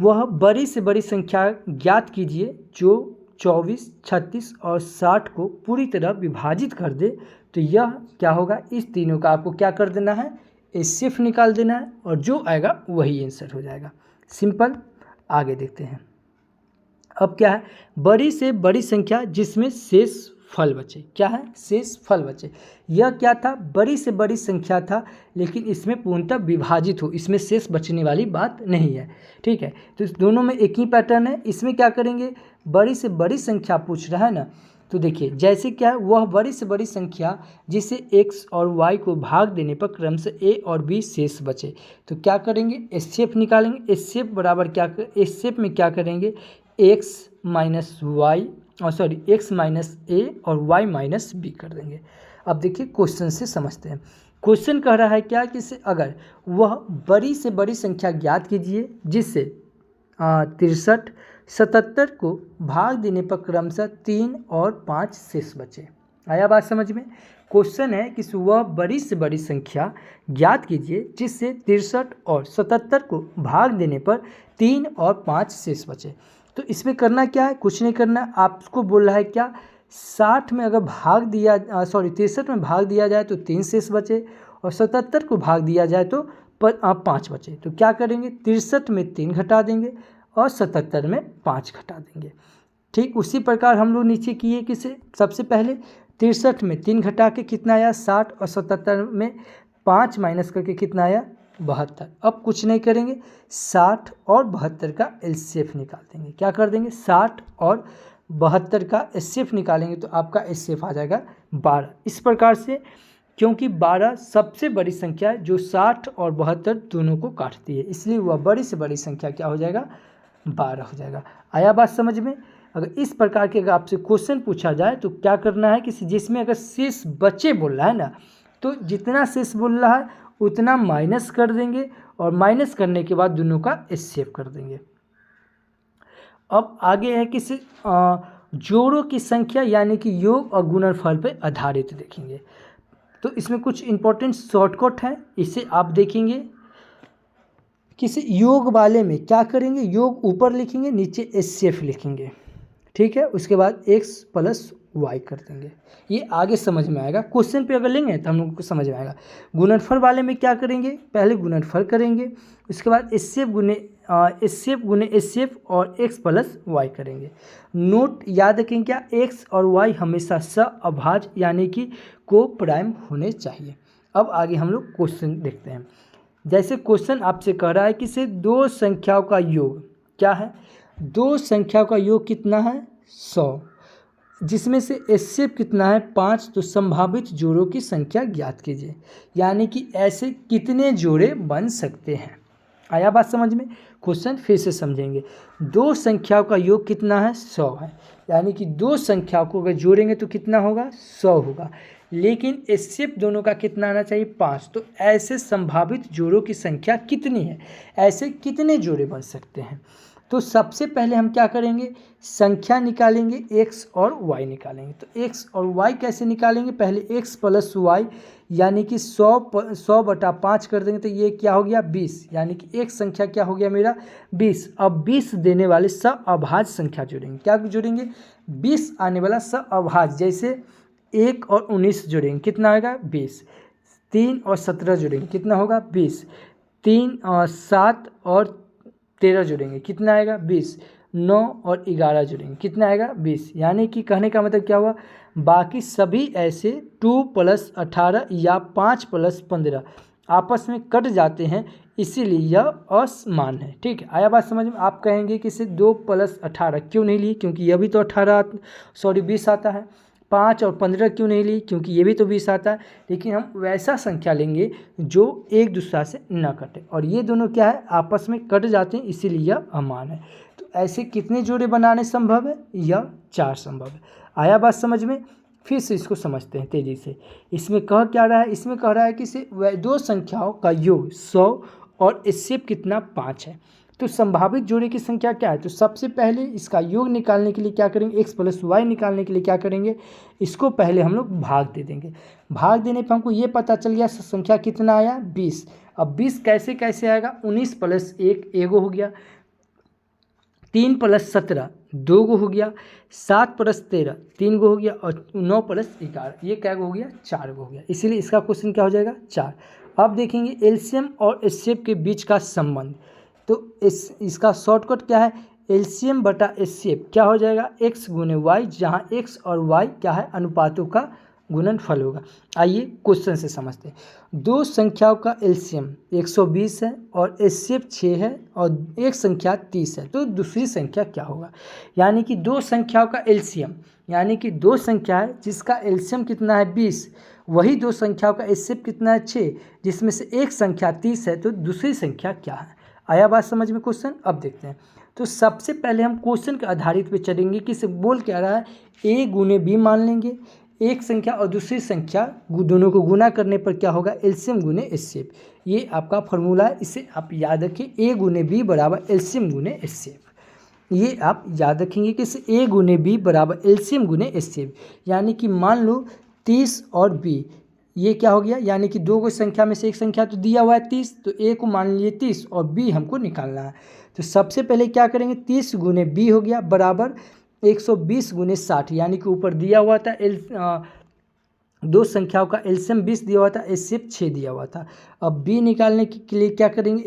वह बड़ी से बड़ी संख्या ज्ञात कीजिए जो 24, 36 और 60 को पूरी तरह विभाजित कर दे, तो यह क्या होगा? इस तीनों का आपको क्या कर देना है? एचसीएफ निकाल देना है और जो आएगा वही आंसर हो जाएगा। सिंपल। आगे देखते हैं। अब क्या है? बड़ी से बड़ी संख्या जिसमें शेष फल बचे। क्या है? शेष फल बचे। यह क्या था? बड़ी से बड़ी संख्या था, लेकिन इसमें पूर्णतः विभाजित हो, इसमें शेष बचने वाली बात नहीं है। ठीक है, तो इस दोनों में एक ही पैटर्न है। इसमें क्या करेंगे? बड़ी से बड़ी संख्या पूछ रहा है ना, तो देखिए जैसे क्या है, वह बड़ी से बड़ी संख्या जिसे x और y को भाग देने पर क्रमशः a और b शेष बचे। तो क्या करेंगे? एचसीएफ निकालेंगे। एचसीएफ बराबर क्या? एचसीएफ में क्या करेंगे? x minus y x minus a और y माइनस b कर देंगे। अब देखिए क्वेश्चन से समझते हैं। क्वेश्चन कह रहा है क्या कि अगर वह बड़ी से बड़ी संख्या ज्ञात कीजिए जिससे 63 77 को भाग देने पर क्रमशः 3 और 5 शेष बचे। आया बात समझ में? क्वेश्चन है कि वह बड़ी से बड़ी संख्या ज्ञात कीजिए जिससे 63 और 77 को भाग देने पर 3 और 5 शेष बचे। तो इसमें करना क्या है? कुछ नहीं करना। आपको बोल रहा है क्या? 60 में अगर भाग दिया 63 में भाग दिया जाए तो 3 शेष बचे, और 77 को भाग दिया जाए तो 5 बचे। तो क्या करेंगे? 63 में 3 घटा देंगे और 77 में 5 घटा देंगे। ठीक उसी प्रकार हम लोग नीचे किए किसे? सबसे पहले 63 में 3 घटा के कितना आया? 60, और 77 में 5 माइनस करके कितना आया? 72। अब कुछ नहीं करेंगे, 60 और 72 का एलसीएफ निकाल देंगे। क्या कर देंगे? 60 और 72 का एलसीएफ निकालेंगे तो आपका एलसीएफ आ जाएगा 12। इस प्रकार से, क्योंकि 12 सबसे बड़ी संख्या है जो 60 और 72 दोनों को काटती है, इसलिए वह बड़ी से बड़ी संख्या क्या हो जाएगा? 12 हो जाएगा। आया बात समझ में? अगर इस प्रकार के अगर आपसे क्वेश्चन पूछा जाए तो क्या करना है कि जिसमें अगर शेष बचे बोल रहा है ना, तो जितना शेष बोल रहा है उतना माइनस कर देंगे, और माइनस करने के बाद दोनों का एचसीएफ कर देंगे। अब आगे है कि जोड़ों की संख्या यानी कि योग और गुणनफल पर आधारित देखेंगे। तो इसमें कुछ इंपॉर्टेंट शॉर्टकट है, इसे आप देखेंगे। किसी योग वाले में क्या करेंगे? योग ऊपर लिखेंगे, नीचे एचसीएफ लिखेंगे। ठीक है, उसके बाद x प्लस वाई कर देंगे। ये आगे समझ में आएगा, क्वेश्चन पे अगर लेंगे तो हम लोग को समझ में आएगा। गुणनफल वाले में क्या करेंगे? पहले गुणनफल करेंगे, उसके बाद एचसीएफ गुने एचसीएफ और x प्लस वाई करेंगे। नोट याद रखें क्या? x और y हमेशा सहअभाज्य यानी कि को प्राइम होने चाहिए। अब आगे हम लोग क्वेश्चन देखते हैं। जैसे क्वेश्चन आपसे कह रहा है कि दो संख्याओं का योग क्या है? दो संख्याओं का योग कितना है? 100, जिसमें से एचसीएफ कितना है? 5। तो संभावित जोड़ों की संख्या ज्ञात कीजिए, यानी कि ऐसे कितने जोड़े बन सकते हैं। आया बात समझ में? क्वेश्चन फिर से समझेंगे। दो संख्याओं का योग कितना है? 100 है, यानी कि दो संख्याओं को अगर जोड़ेंगे तो कितना होगा? 100 होगा, लेकिन एचसीएफ दोनों का कितना आना चाहिए? 5। तो ऐसे संभावित जोड़ों की संख्या कितनी है? ऐसे कितने जोड़े बन सकते हैं? तो सबसे पहले हम क्या करेंगे? संख्या निकालेंगे, x और y निकालेंगे। तो x और y कैसे निकालेंगे? पहले x प्लस वाई यानी कि 100/5 कर देंगे, तो ये क्या हो गया? 20, यानी कि एक संख्या क्या हो गया मेरा? 20। अब 20 देने वाले सहअभाज्य संख्या जोड़ेंगे। क्या जोड़ेंगे? 20 आने वाला सहअभाज्य, जैसे 1 और 19 जोड़ेंगे, कितना आएगा? 20। 3 और 17 जोड़ेंगे, कितना होगा? 20। 3 और 7 और 13 जोड़ेंगे, कितना आएगा? 20। 9 और 11 जोड़ेंगे, कितना आएगा? 20। यानी कि कहने का मतलब क्या हुआ? बाकी सभी ऐसे 2 + 18 या 5 + 15 आपस में कट जाते हैं, इसीलिए यह असमान है। ठीक है, आया बात समझ में? आप कहेंगे कि 2 + 18 क्यों नहीं लिए? क्योंकि यह भी तो 20 आता है। 5 और 15 क्यों नहीं ली? क्योंकि ये भी तो 20 आता है। लेकिन हम वैसा संख्या लेंगे जो एक दूसरे से न कटे, और ये दोनों क्या है? आपस में कट जाते हैं, इसीलिए यह अमान है। तो ऐसे कितने जोड़े बनाने संभव है? यह 4 संभव है। आया बात समझ में? फिर से इसको समझते हैं तेज़ी से। इसमें कह क्या रहा है? इसमें कह रहा है कि दो संख्याओं का योग 100 और एचसीएफ कितना? 5 है। तो संभावित जोड़े की संख्या क्या है? तो सबसे पहले इसका योग निकालने के लिए क्या करेंगे? x प्लस वाई निकालने के लिए क्या करेंगे? इसको पहले हम लोग भाग दे देंगे। भाग देने पर हमको ये पता चल गया संख्या कितना आया? 20। अब 20 कैसे कैसे आएगा? 19 + 1 एगो हो गया, 3 + 17 2 गो हो गया, 7 + 13 3 गो हो गया, और 9 + 11 ये क्या गो हो गया? 4 गो हो गया। इसीलिए इसका क्वेश्चन क्या हो जाएगा? 4। अब देखेंगे एलसीएम और एचसीएफ के बीच का संबंध। तो इसका शॉर्टकट क्या है? एलसीएम बटा एचसीएफ क्या हो जाएगा, x गुने वाई, जहाँ x और y क्या है, अनुपातों का गुणनफल होगा। आइए क्वेश्चन से समझते हैं। दो संख्याओं का एलसीएम 120 है और एचसीएफ 6 है और एक संख्या 30 है, तो दूसरी संख्या क्या होगा। यानी कि दो संख्याओं का एलसीएम, यानी कि दो संख्या है जिसका एलसीएम कितना है 20, वही दो संख्याओं का एचसीएफ कितना है 6, जिसमें से एक संख्या 30 है, तो दूसरी संख्या क्या है। आया बात समझ में क्वेश्चन। अब देखते हैं। तो सबसे पहले हम क्वेश्चन के आधारित पे चलेंगे कि इसे बोल क्या रहा है, a गुने b मान लेंगे, एक संख्या और दूसरी संख्या दोनों को गुना करने पर क्या होगा, एलसीएम गुने एचसीएफ। ये आपका फॉर्मूला है, इसे आप याद रखिए, a गुने b बराबर एलसीएम गुने एचसीएफ। ये आप याद रखेंगे कि इसे a गुने b बराबर एलसीएम गुने एचसीएफ। यानी कि मान लो 30 और b, ये क्या हो गया, यानी कि दो को संख्या में से एक संख्या तो दिया हुआ है 30, तो a को मान लीजिए 30 और b हमको निकालना है। तो सबसे पहले क्या करेंगे, 30 गुने b हो गया बराबर 120 गुने 60, यानी कि ऊपर दिया हुआ था दो संख्याओं का एलसीएम 20 दिया हुआ था, एचसीएफ 6 दिया हुआ था। अब b निकालने के लिए क्या करेंगे,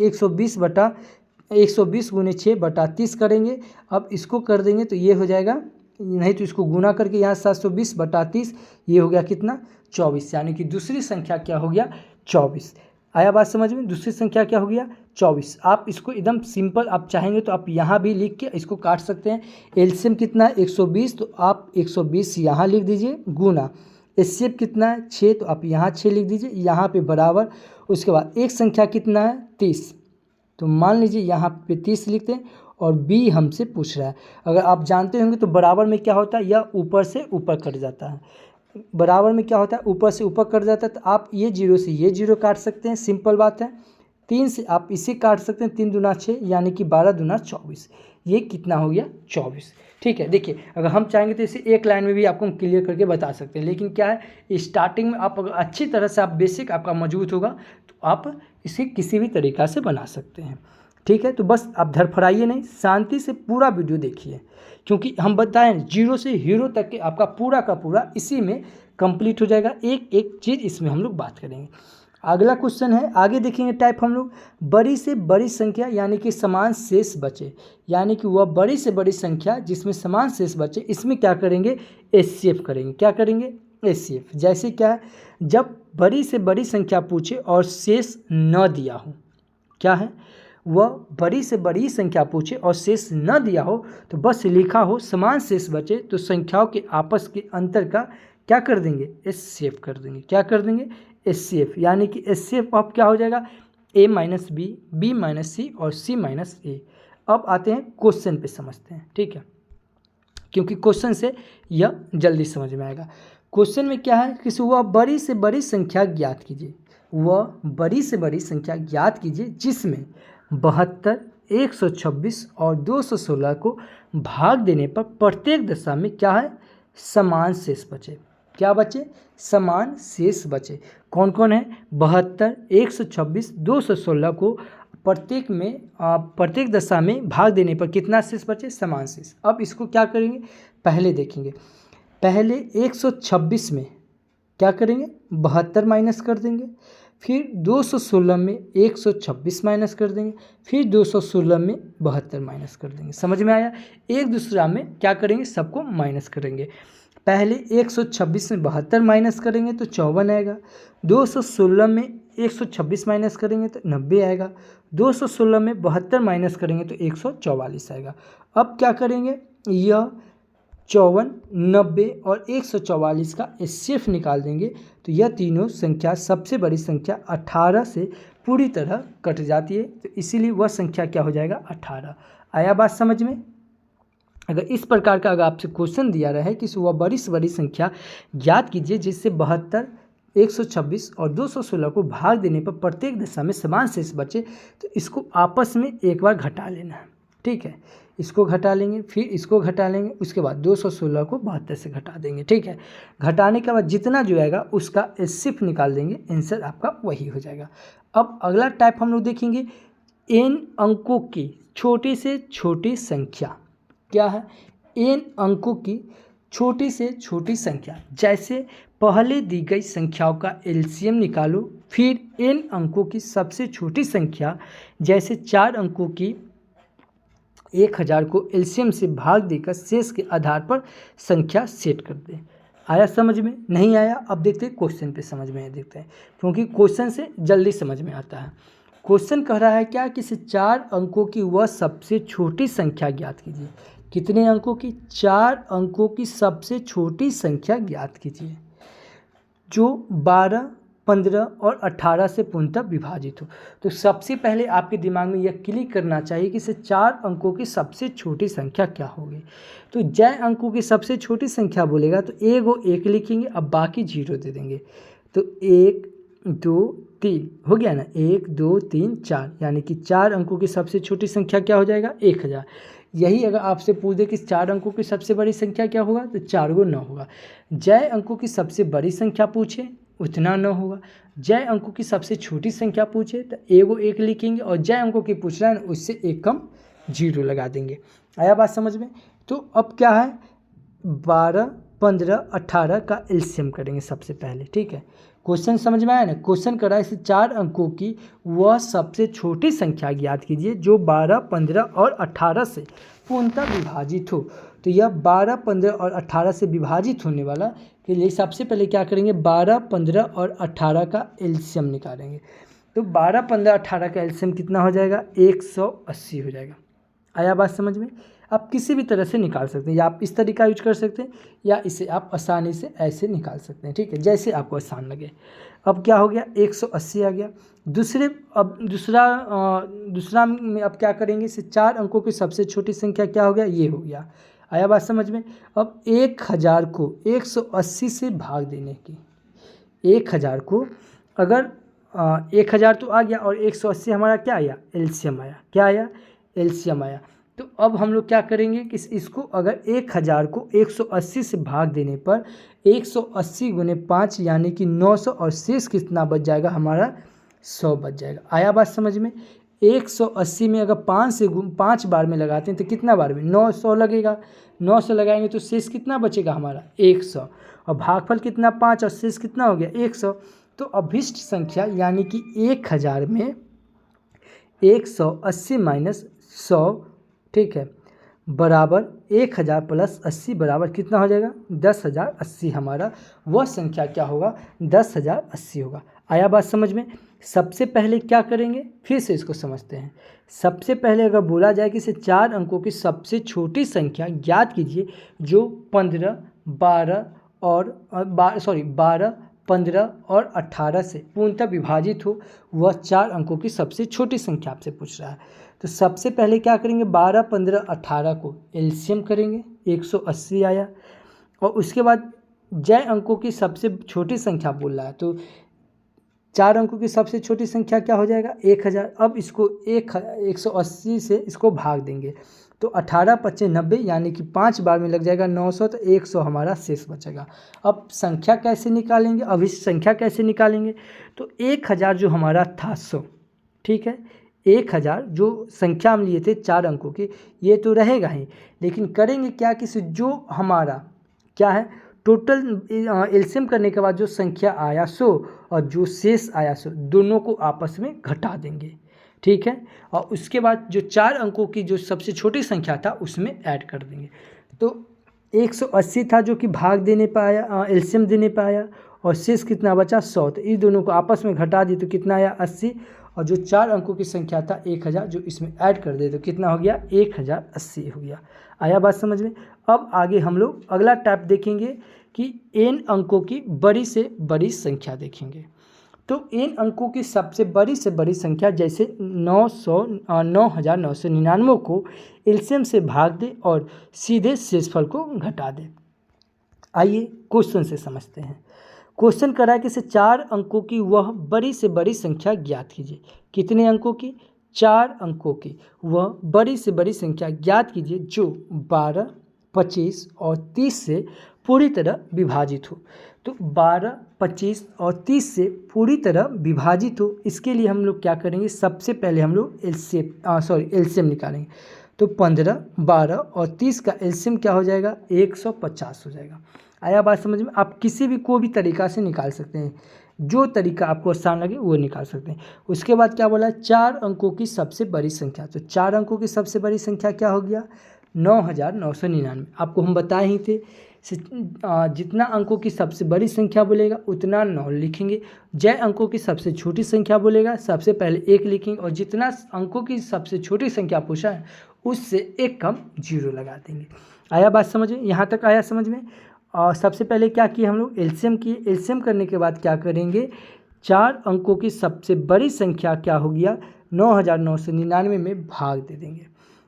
120 गुने 6 बटा 30 करेंगे। अब इसको कर देंगे तो ये हो जाएगा, नहीं तो इसको गुना करके यहाँ 720 बटा 30, ये हो गया कितना 24, यानी कि दूसरी संख्या क्या हो गया 24। आया बात समझ में, दूसरी संख्या क्या हो गया 24। आप इसको एकदम सिंपल आप चाहेंगे तो आप यहाँ भी लिख के इसको काट सकते हैं। एलसीएम कितना है 120, तो आप 120 यहाँ लिख दीजिए, गुना एचसीएफ कितना है 6, तो आप यहाँ 6 लिख दीजिए, यहाँ पे बराबर। उसके बाद एक संख्या कितना है 30, तो मान लीजिए यहाँ पे 30 लिखते हैं और b हमसे पूछ रहा है। अगर आप जानते होंगे तो बराबर में क्या होता है, यह ऊपर से ऊपर कट जाता है। बराबर में क्या होता है, ऊपर से ऊपर कट जाता है, तो आप ये जीरो से ये जीरो काट सकते हैं, सिंपल बात है। 3 से आप इसे काट सकते हैं, 3 दूना 6, यानी कि 12 दूना 24, ये कितना हो गया 24। ठीक है, देखिए अगर हम चाहेंगे तो इसे एक लाइन में भी आपको हम क्लियर करके बता सकते हैं, लेकिन क्या है स्टार्टिंग में आप अगर अच्छी तरह से आप बेसिक आपका मजबूत होगा तो आप इसे किसी भी तरीक़ा से बना सकते हैं। ठीक है, तो बस आप धड़फड़ाइए नहीं, शांति से पूरा वीडियो देखिए, क्योंकि हम बताएं 0 से हीरो तक के आपका पूरा का पूरा इसी में कंप्लीट हो जाएगा। एक एक चीज़ इसमें हम लोग बात करेंगे। अगला क्वेश्चन है, आगे देखेंगे टाइप हम लोग, बड़ी से बड़ी संख्या यानी कि समान शेष बचे, यानी कि वह बड़ी से बड़ी संख्या जिसमें समान शेष बचे, इसमें क्या करेंगे एचसीएफ करेंगे। क्या करेंगे एचसीएफ। जैसे क्या है, जब बड़ी से बड़ी संख्या पूछे और शेष न दिया हो, क्या है वह बड़ी से बड़ी संख्या पूछे और शेष न दिया हो, तो बस लिखा हो समान शेष बचे, तो संख्याओं के आपस के अंतर का क्या कर देंगे एचसीएफ कर देंगे। क्या कर देंगे एचसीएफ, यानी कि एचसीएफ अब क्या हो जाएगा a minus B, B minus C और c माइनस ए। अब आते हैं क्वेश्चन पे समझते हैं, ठीक है, क्योंकि क्वेश्चन से यह जल्दी समझ में आएगा। क्वेश्चन में क्या है कि वह बड़ी से बड़ी संख्या ज्ञात कीजिए, वह बड़ी से बड़ी संख्या ज्ञात कीजिए जिसमें 72, 126 और 216 को भाग देने पर प्रत्येक दशा में क्या है समान शेष बचे। क्या बचे समान शेष बचे। कौन कौन है 72, 126, 216 को प्रत्येक में प्रत्येक दशा में भाग देने पर कितना शेष बचे समान शेष। अब इसको क्या करेंगे पहले देखेंगे। पहले 126 में क्या करेंगे 72 माइनस कर देंगे, फिर 216 में 126 माइनस कर देंगे, फिर 216 में 72 माइनस कर देंगे। समझ में आया। एक दूसरा में क्या करेंगे सबको माइनस करेंगे। पहले 126 में 72 माइनस करेंगे तो 54 आएगा, 216 में 126 माइनस करेंगे तो 90 आएगा, 216 में 72 माइनस करेंगे तो 144 आएगा। अब क्या करेंगे यह 54, 90 और 144 का एचसीएफ निकाल देंगे, तो यह तीनों संख्या सबसे बड़ी संख्या 18 से पूरी तरह कट जाती है, तो इसीलिए वह संख्या क्या हो जाएगा 18। आया बात समझ में। अगर इस प्रकार का अगर आपसे क्वेश्चन दिया रहा है कि वह बड़ी से बड़ी संख्या ज्ञात कीजिए जिससे 72, 126 और 216 को भाग देने पर प्रत्येक दशा में समान शेष बचे, तो इसको आपस में एक बार घटा लेना है। ठीक है, इसको घटा लेंगे, फिर इसको घटा लेंगे, उसके बाद 216 को 72 से घटा देंगे। ठीक है, घटाने के बाद जितना जो आएगा उसका एचसीएफ निकाल देंगे, आंसर आपका वही हो जाएगा। अब अगला टाइप हम लोग देखेंगे n अंकों की छोटी से छोटी संख्या। क्या है n अंकों की छोटी से छोटी संख्या। जैसे पहले दी गई संख्याओं का एलसीएम निकालो, फिर n अंकों की सबसे छोटी संख्या जैसे 4 अंकों की 1000 को एलसीएम से भाग देकर शेष के आधार पर संख्या सेट कर दें। आया समझ में? नहीं आया? अब देखते हैं क्वेश्चन पे समझ में देखते हैं, क्योंकि क्वेश्चन से जल्दी समझ में आता है। क्वेश्चन कह रहा है क्या कि 4 अंकों की वह सबसे छोटी संख्या ज्ञात कीजिए। कितने अंकों की? 4 अंकों की सबसे छोटी संख्या ज्ञात कीजिए जो 12, 15 और 18 से पूर्णतः विभाजित हो। तो सबसे पहले आपके दिमाग में यह क्लिक करना चाहिए कि 4 अंकों की सबसे छोटी संख्या क्या होगी। तो जय अंकों की सबसे छोटी संख्या बोलेगा तो एगो 1 लिखेंगे, अब बाकी 0 दे देंगे। तो 1, 2, 3 हो गया ना, 1, 2, 3, 4, यानी कि 4 अंकों की सबसे छोटी संख्या क्या हो जाएगा? 1000। यही अगर आपसे पूछ दे कि 4 अंकों की सबसे बड़ी संख्या क्या होगा तो 4 गो 9 होगा। जय अंकों की सबसे बड़ी संख्या पूछे उतना 9 होगा। जय अंकों की सबसे छोटी संख्या पूछे तो एगो 1 लिखेंगे, और जय अंकों की पूछ रहा है ना उससे 1 कम 0 लगा देंगे। आया बात समझ में? तो अब क्या है, 12, 15, 18 का एलसीएम करेंगे सबसे पहले। ठीक है, क्वेश्चन समझ में आया ना? क्वेश्चन करा है 4 अंकों की वह सबसे छोटी संख्या ज्ञात कीजिए जो 12, 15 और 18 से पूर्णतः विभाजित हो। तो यह 12, 15 और 18 से विभाजित होने वाला के लिए सबसे पहले क्या करेंगे, 12, 15 और 18 का एलसीएम निकालेंगे। तो 12, 15, 18 का एलसीएम कितना हो जाएगा? 180 हो जाएगा। आया बात समझ में? आप किसी भी तरह से निकाल सकते हैं, या आप इस तरीका यूज कर सकते हैं, या इसे आप आसानी से ऐसे निकाल सकते हैं। ठीक है, जैसे आपको आसान लगे। अब क्या हो गया, 180 आ गया। दूसरा में अब क्या करेंगे, इसे 4 अंकों की सबसे छोटी संख्या क्या हो गया, ये हो गया। आया बात समझ में? अब 1000 को 180 से भाग देने की, 1000 को अगर 1000 तो आ गया, और 180 हमारा क्या आया, एलसीएम आया। क्या आया? एलसीएम आया। तो अब हम लोग क्या करेंगे कि इसको अगर 1000 को 180 से भाग देने पर 180 गुने 5 यानी कि 900, और शेष कितना बच जाएगा हमारा, 100 बच जाएगा। आया बात समझ में? 180 में अगर 5 बार में लगाते हैं तो कितना बार में, 900 लगेगा। 900 लगाएंगे तो शेष कितना बचेगा हमारा, 100, और भागफल कितना 5, और शेष कितना हो गया 100। तो अभिष्ट संख्या यानी कि 1000 में 180 माइनस 100, ठीक है, बराबर 1000 प्लस 80 बराबर कितना हो जाएगा, 10,080। हमारा वह संख्या क्या होगा, 10,080 होगा। आया बात समझ में? सबसे पहले क्या करेंगे, फिर से इसको समझते हैं। सबसे पहले अगर बोला जाए कि इसे 4 अंकों की सबसे छोटी संख्या ज्ञात कीजिए जो 12, 15 और 18 से पूर्णतः विभाजित हो, वह 4 अंकों की सबसे छोटी संख्या आपसे पूछ रहा है। तो सबसे पहले क्या करेंगे, 12, 15, 18 को एलसीएम करेंगे, 180 आया। और उसके बाद जय अंकों की सबसे छोटी संख्या बोल रहा है, तो 4 अंकों की सबसे छोटी संख्या क्या हो जाएगा, 1000। अब इसको 180 से इसको भाग देंगे तो 18, 25, 90 यानी कि 5 बार में लग जाएगा 900, तो 100 हमारा शेष बचेगा। अब संख्या कैसे निकालेंगे, अब इस संख्या कैसे निकालेंगे, तो 1000 जो हमारा था 100, ठीक है, 1000 जो संख्या हम लिए थे 4 अंकों की, ये तो रहेगा ही, लेकिन करेंगे क्या कि जो हमारा क्या है टोटल एलसीएम करने के बाद जो संख्या आया 100 और जो शेष आया 100 दोनों को आपस में घटा देंगे। ठीक है, और उसके बाद जो 4 अंकों की जो सबसे छोटी संख्या था उसमें ऐड कर देंगे। तो 180 था जो कि भाग देने पर आया, एलसीएम देने पर आया, और शेष कितना बचा 100, तो इस दोनों को आपस में घटा दिए तो कितना आया 80, और जो 4 अंकों की संख्या था 1000 जो इसमें ऐड कर दे तो कितना हो गया 1080 हो गया। आया बात समझ में? अब आगे हम लोग अगला टाइप देखेंगे कि n अंकों की बड़ी से बड़ी संख्या देखेंगे। तो n अंकों की सबसे बड़ी संख्या जैसे 9999 को एलसीएम से भाग दे और सीधे शेषफल को घटा दे। आइए क्वेश्चन से समझते हैं। क्वेश्चन करा है कि इसे 4 अंकों की वह बड़ी से बड़ी संख्या ज्ञात कीजिए। कितने अंकों की, 4 अंकों की वह बड़ी से बड़ी संख्या ज्ञात कीजिए जो 12, 25 और 30 से पूरी तरह विभाजित हो। तो 12, 25 और 30 से पूरी तरह विभाजित हो, इसके लिए हम लोग क्या करेंगे, सबसे पहले हम लोग एलसीएम निकालेंगे। तो 15, 12 और 30 का एलसीएम क्या हो जाएगा, 150 हो जाएगा। आया बात समझ में? आप किसी भी कोई भी तरीका से निकाल सकते हैं, जो तरीका आपको आसान लगे वो निकाल सकते हैं। उसके बाद क्या बोला है, 4 अंकों की सबसे बड़ी संख्या। तो 4 अंकों की सबसे बड़ी संख्या क्या हो गया, 9999। आपको हम बताए ही थे जितना अंकों की सबसे बड़ी संख्या बोलेगा उतना 9 लिखेंगे, जय अंकों की सबसे छोटी संख्या बोलेगा सबसे पहले 1 लिखेंगे, और जितना अंकों की सबसे छोटी संख्या पूछा है उससे 1 कम 0 लगा देंगे। आया बात समझ में, यहाँ तक आया समझ में। और सबसे पहले क्या किए हम लोग, एलसीएम किए। एलसीएम करने के बाद क्या करेंगे, 4 अंकों की सबसे बड़ी संख्या क्या हो गया, 9999 में भाग दे देंगे।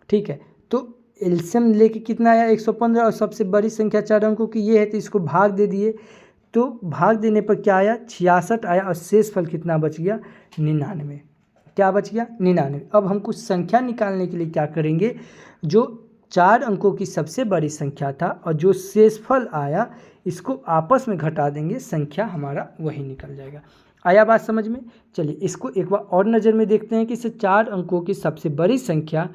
ठीक है, तो एलसीएम लेके कितना आया, 115, और सबसे बड़ी संख्या 4 अंकों की ये है, तो इसको भाग दे दिए। तो भाग देने पर क्या आया, 66 आया, और शेष फल कितना बच गया, 99। क्या बच गया, 99। अब हम कुछ संख्या निकालने के लिए क्या करेंगे, जो 4 अंकों की सबसे बड़ी संख्या था और जो शेषफल आया इसको आपस में घटा देंगे, संख्या हमारा वही निकल जाएगा। आया बात समझ में। चलिए इसको एक बार और नज़र में देखते हैं कि इसे 4 अंकों की सबसे बड़ी संख्या,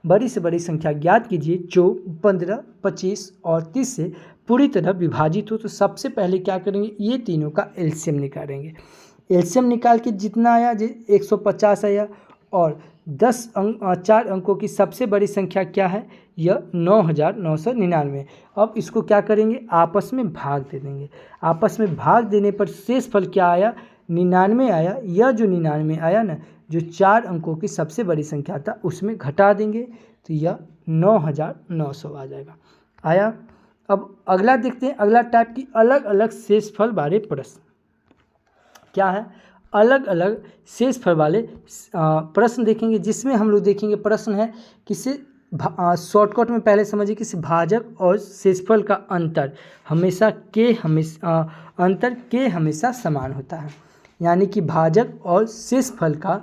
बड़ी से बड़ी संख्या ज्ञात कीजिए जो 15, 25 और 30 से पूरी तरह विभाजित हो। तो सबसे पहले क्या करेंगे, ये तीनों का एलसीएम निकालेंगे। एलसीएम निकाल के जितना आया 150 आया, और 4 अंकों की सबसे बड़ी संख्या क्या है, यह 9999। अब इसको क्या करेंगे, आपस में भाग दे देंगे। आपस में भाग देने पर शेष फल क्या आया, 99 आया। यह जो 99 आया ना, जो 4 अंकों की सबसे बड़ी संख्या था उसमें घटा देंगे, तो यह 9900 आ जाएगा। आया। अब अगला देखते हैं, अगला टाइप की अलग अलग शेषफल वाले प्रश्न क्या है, अलग अलग शेषफल वाले प्रश्न देखेंगे, जिसमें हम लोग देखेंगे प्रश्न है किसी शॉर्टकट में पहले समझिए, किसी भाजक और शेषफल का अंतर हमेशा समान होता है। यानी कि भाजक और शेषफल का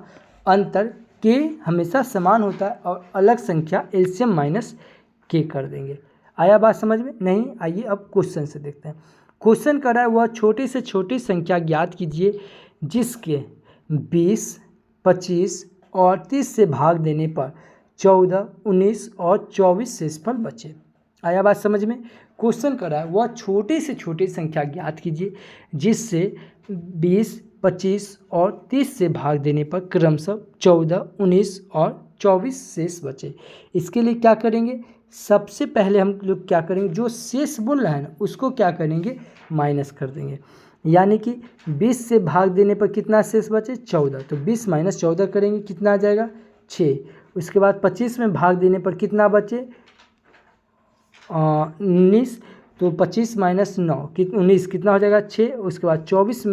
अंतर के हमेशा समान होता है, और अलग संख्या एलसीएम माइनस के कर देंगे। आया बात समझ में, नहीं। आइए अब क्वेश्चन से देखते हैं। क्वेश्चन कर रहा है, वह छोटी से छोटी संख्या ज्ञात कीजिए जिसके 20, 25 और 30 से भाग देने पर 14, 19 और 24 शेषफल बचे। आया बात समझ में। क्वेश्चन कर रहा है, वह छोटी से छोटी संख्या ज्ञात कीजिए जिससे 20, 25 और 30 से भाग देने पर क्रमशः 14, 19 और 24 शेष बचे। इसके लिए क्या करेंगे, सबसे पहले हम लोग क्या करेंगे, जो शेष बोल रहा है ना उसको क्या करेंगे, माइनस कर देंगे। यानी कि 20 से भाग देने पर कितना शेष बचे, 14। तो 20 माइनस 14 करेंगे, कितना आ जाएगा, 6। उसके बाद 25 में भाग देने पर कितना बचे, 19। तो 25 माइनस 9 19, कितना हो जाएगा, 6। उसके बाद 30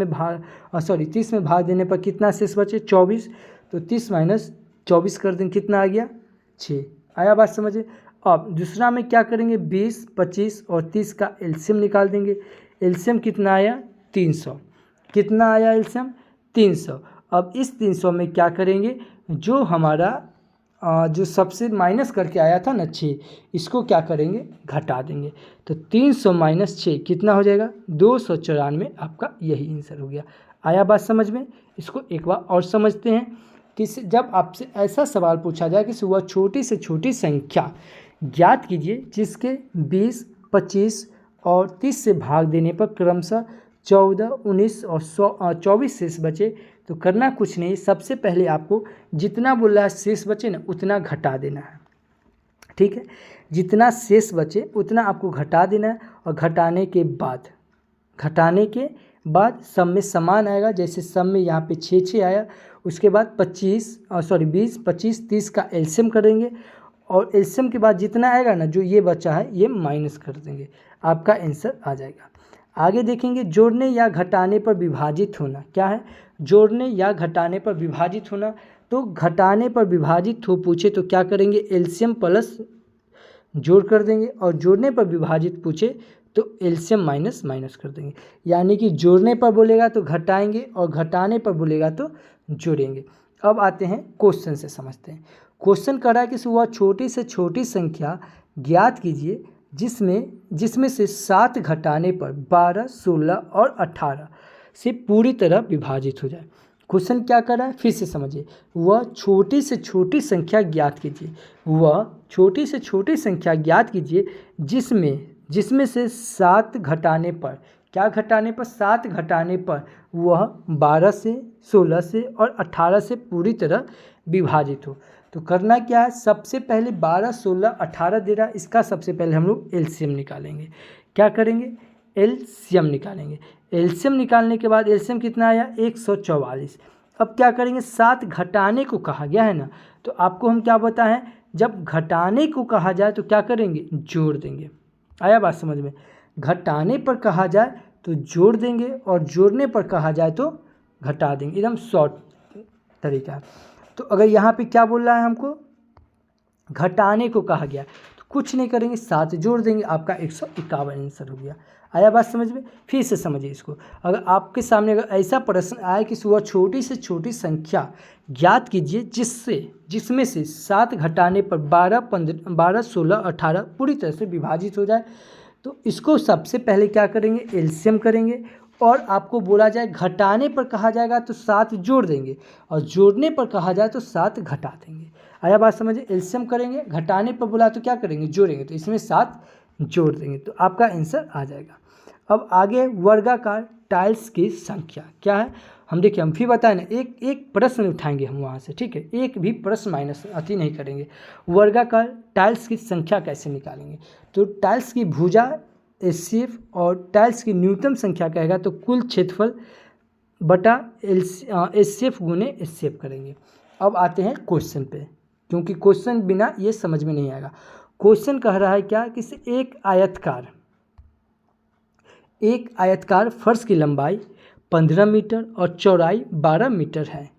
में भाग देने पर कितना शेष बचे, 24। तो 30 माइनस 24 कर देंगे, कितना आ गया, 6। आया बात समझे। अब दूसरा में क्या करेंगे, 20, 25 और 30 का एलसीएम निकाल देंगे। एलसीएम कितना आया, 300। कितना आया एलसीएम, 300। अब इस 300 में क्या करेंगे, जो हमारा जो सबसे माइनस करके आया था ना 6, इसको क्या करेंगे, घटा देंगे। तो 300 माइनस 6 कितना हो जाएगा, 294। आपका यही आंसर हो गया। आया बात समझ में। इसको एक बार और समझते हैं कि जब आपसे ऐसा सवाल पूछा जाए कि वह छोटी से छोटी संख्या ज्ञात कीजिए जिसके 20, 25 और 30 से भाग देने पर क्रमशः 14, 19 और 24 शेष बचे, तो करना कुछ नहीं, सबसे पहले आपको जितना बोल रहा है शेष बचे ना उतना घटा देना है। ठीक है, जितना शेष बचे उतना आपको घटा देना है, और घटाने के बाद सब में समान आएगा। जैसे सब में यहाँ पे 6 आया, उसके बाद 20, 25, 30 का एलसीएम करेंगे, और एलसीएम के बाद जितना आएगा ना, जो ये बचा है ये माइनस कर देंगे, आपका आंसर आ जाएगा। आगे देखेंगे, जोड़ने या घटाने पर विभाजित होना। क्या है, जोड़ने या घटाने पर विभाजित होना। तो घटाने पर विभाजित हो पूछे तो क्या करेंगे, एलसीएम प्लस जोड़ कर देंगे, और जोड़ने पर विभाजित पूछे तो एलसीएम माइनस कर देंगे। यानी कि जोड़ने पर बोलेगा तो घटाएंगे, और घटाने पर बोलेगा तो जोड़ेंगे। अब आते हैं क्वेश्चन से समझते हैं। क्वेश्चन कर रहा है कि वह छोटी से छोटी संख्या ज्ञात कीजिए जिसमें से 7 घटाने पर 12, 16 और 18 से पूरी तरह विभाजित हो जाए। क्वेश्चन क्या कर रहा है, फिर से समझिए। वह छोटी से छोटी संख्या ज्ञात कीजिए, वह छोटी से छोटी संख्या ज्ञात कीजिए जिसमें से 7 घटाने पर क्या घटाने पर? 7 घटाने पर वह 12 से, 16 से और 18 से पूरी तरह विभाजित हो। तो करना क्या है, सबसे पहले 12, 16, 18 दे रहा है, इसका सबसे पहले हम लोग एलसीएम निकालेंगे। क्या करेंगे? एलसीएम निकालेंगे। एलसीएम निकालने के बाद एलसीएम कितना आया? 144। अब क्या करेंगे? 7 घटाने को कहा गया है ना, तो आपको हम क्या बताएं, जब घटाने को कहा जाए तो क्या करेंगे? जोड़ देंगे। आया बात समझ में? घटाने पर कहा जाए तो जोड़ देंगे और जोड़ने पर कहा जाए तो घटा देंगे। एकदम शॉर्ट तरीका है। तो अगर यहाँ पे क्या बोल रहा है हमको, घटाने को कहा गया, तो कुछ नहीं करेंगे, 7 जोड़ देंगे, आपका 151 आंसर हो गया। आया बात समझ में? फिर से समझिए इसको। अगर आपके सामने अगर ऐसा प्रश्न आए कि वह छोटी से छोटी संख्या ज्ञात कीजिए जिसमें से 7 घटाने पर 12, 15, 12, 16, 18 पूरी तरह से विभाजित हो जाए, तो इसको सबसे पहले क्या करेंगे? एलसीएम करेंगे। और आपको बोला जाए घटाने पर कहा जाएगा तो 7 जोड़ देंगे और जोड़ने पर कहा जाए तो 7 घटा देंगे। आया बात समझिए? एलसीएम करेंगे, घटाने पर बोला तो क्या करेंगे? जोड़ेंगे, तो इसमें 7 जोड़ देंगे, तो आपका आंसर आ जाएगा। अब आगे वर्गाकार टाइल्स की संख्या क्या है, हम देखिए, हम फिर बताएं ना, एक प्रश्न उठाएंगे हम वहाँ से, ठीक है? एक भी प्रश्न माइनस अति नहीं करेंगे। वर्गाकार टाइल्स की संख्या कैसे निकालेंगे? तो टाइल्स की भुजा एचसीएफ और टाइल्स की न्यूनतम संख्या कहेगा तो कुल क्षेत्रफल बटा एचसीएफ गुने एचसीएफ करेंगे। अब आते हैं क्वेश्चन पे, क्योंकि क्वेश्चन बिना ये समझ में नहीं आएगा। क्वेश्चन कह रहा है क्या कि एक आयतकार फर्श की लंबाई 15 मीटर और चौड़ाई 12 मीटर है,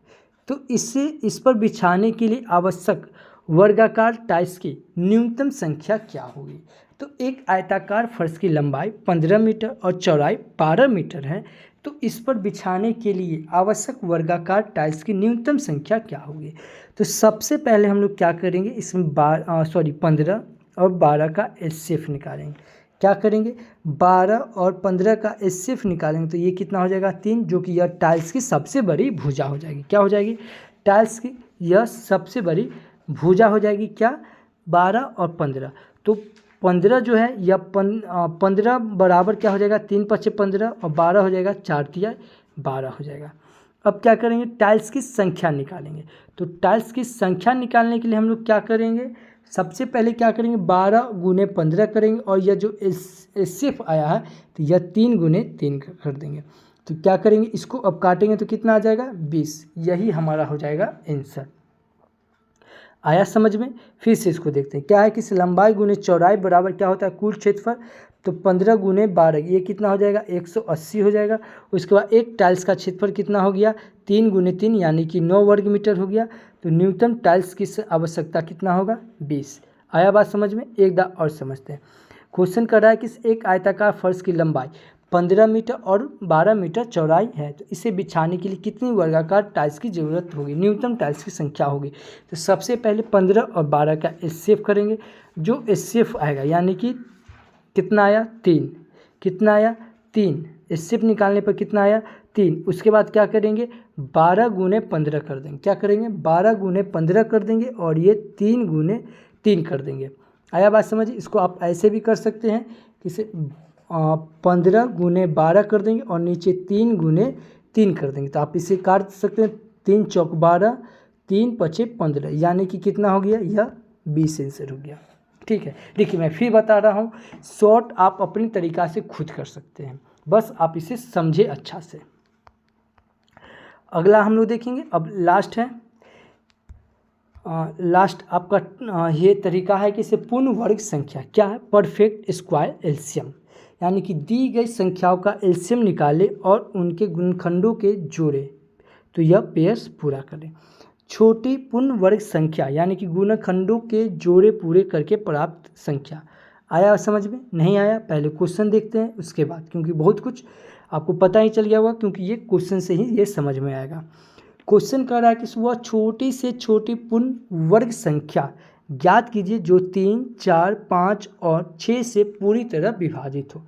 तो इस पर बिछाने के लिए आवश्यक वर्गाकार टाइल्स की न्यूनतम संख्या क्या होगी? तो एक आयताकार फर्श की लंबाई 15 मीटर और चौड़ाई 12 मीटर है, तो इस पर बिछाने के लिए आवश्यक वर्गाकार टाइल्स की न्यूनतम संख्या क्या होगी? तो सबसे पहले हम लोग क्या करेंगे, इसमें 15 और 12 का एचसीएफ निकालेंगे। क्या करेंगे? 12 और 15 का एचसीएफ निकालेंगे तो ये कितना हो जाएगा? 3, जो कि यह टाइल्स की सबसे बड़ी भुजा हो जाएगी। क्या हो जाएगी? टाइल्स की यह सबसे बड़ी भुजा हो जाएगी। क्या? 12 और 15। तो 15 जो है यह 15 बराबर क्या हो जाएगा? 3 पचे 15 और 12 हो जाएगा 4 तिया 12 हो जाएगा। अब क्या करेंगे? टाइल्स की संख्या निकालेंगे। तो टाइल्स की संख्या निकालने के लिए हम लोग क्या करेंगे? सबसे पहले क्या करेंगे? 12 गुने 15 करेंगे और यह जो एचसीएफ आया है तो यह 3 गुने 3 कर देंगे। तो क्या करेंगे? इसको अब काटेंगे तो कितना आ जाएगा? 20। यही हमारा हो जाएगा आंसर। आया समझ में? फिर से इसको देखते हैं। क्या है कि लंबाई गुने चौड़ाई बराबर क्या होता है? कुल क्षेत्रफल। तो 15 गुने 12 ये कितना हो जाएगा? 180 हो जाएगा। उसके बाद एक टाइल्स का क्षेत्रफल कितना हो गया? 3 गुने 3 यानी कि 9 वर्ग मीटर हो गया। तो न्यूनतम टाइल्स की आवश्यकता कितना होगा? 20। आया बात समझ में? एक बार और समझते हैं। क्वेश्चन कर रहा है कि एक आयताकार फर्श की लंबाई 15 मीटर और 12 मीटर चौड़ाई है, तो इसे बिछाने के लिए कितनी वर्गाकार टाइल्स की ज़रूरत होगी? न्यूनतम टाइल्स की संख्या होगी। तो सबसे पहले 15 और 12 का एचसीएफ करेंगे। जो एचसीएफ आएगा यानी कि कितना आया? 3। कितना आया? 3। एचसीएफ निकालने पर कितना आया? 3। उसके बाद क्या करेंगे? 12 गुने 15 कर देंगे। क्या करेंगे? 12 गुने 15 कर देंगे और ये 3 गुने 3 कर देंगे। आया बात समझिए? इसको आप ऐसे भी कर सकते हैं कि इसे 15 गुने 12 कर देंगे और नीचे 3 गुने 3 कर देंगे। तो आप इसे काट सकते हैं। 3 चौक 12, 3 पचे 15 यानी कि कितना हो गया? यह 20 आंसर हो गया। ठीक है, देखिए मैं फिर बता रहा हूँ, शॉर्ट आप अपनी तरीक़ा से खुद कर सकते हैं, बस आप इसे समझे अच्छा से। अगला हम लोग देखेंगे, अब लास्ट है। लास्ट आपका ये तरीका है कि इसे पूर्ण वर्ग संख्या क्या है? परफेक्ट स्क्वायर एलसीएम, यानी कि दी गई संख्याओं का एलसीएम निकाले और उनके गुणनखंडों के जोड़े तो यह पेयर्स पूरा करें। छोटी पूर्ण वर्ग संख्या यानी कि गुणनखंडों के जोड़े पूरे करके प्राप्त संख्या। आया समझ में? नहीं आया? पहले क्वेश्चन देखते हैं उसके बाद, क्योंकि बहुत कुछ आपको पता ही चल गया होगा, क्योंकि ये क्वेश्चन से ही ये समझ में आएगा। क्वेश्चन कह रहा है कि वह छोटी से छोटी पूर्ण वर्ग संख्या ज्ञात कीजिए जो 3, 4, 5 और 6 से पूरी तरह विभाजित हो।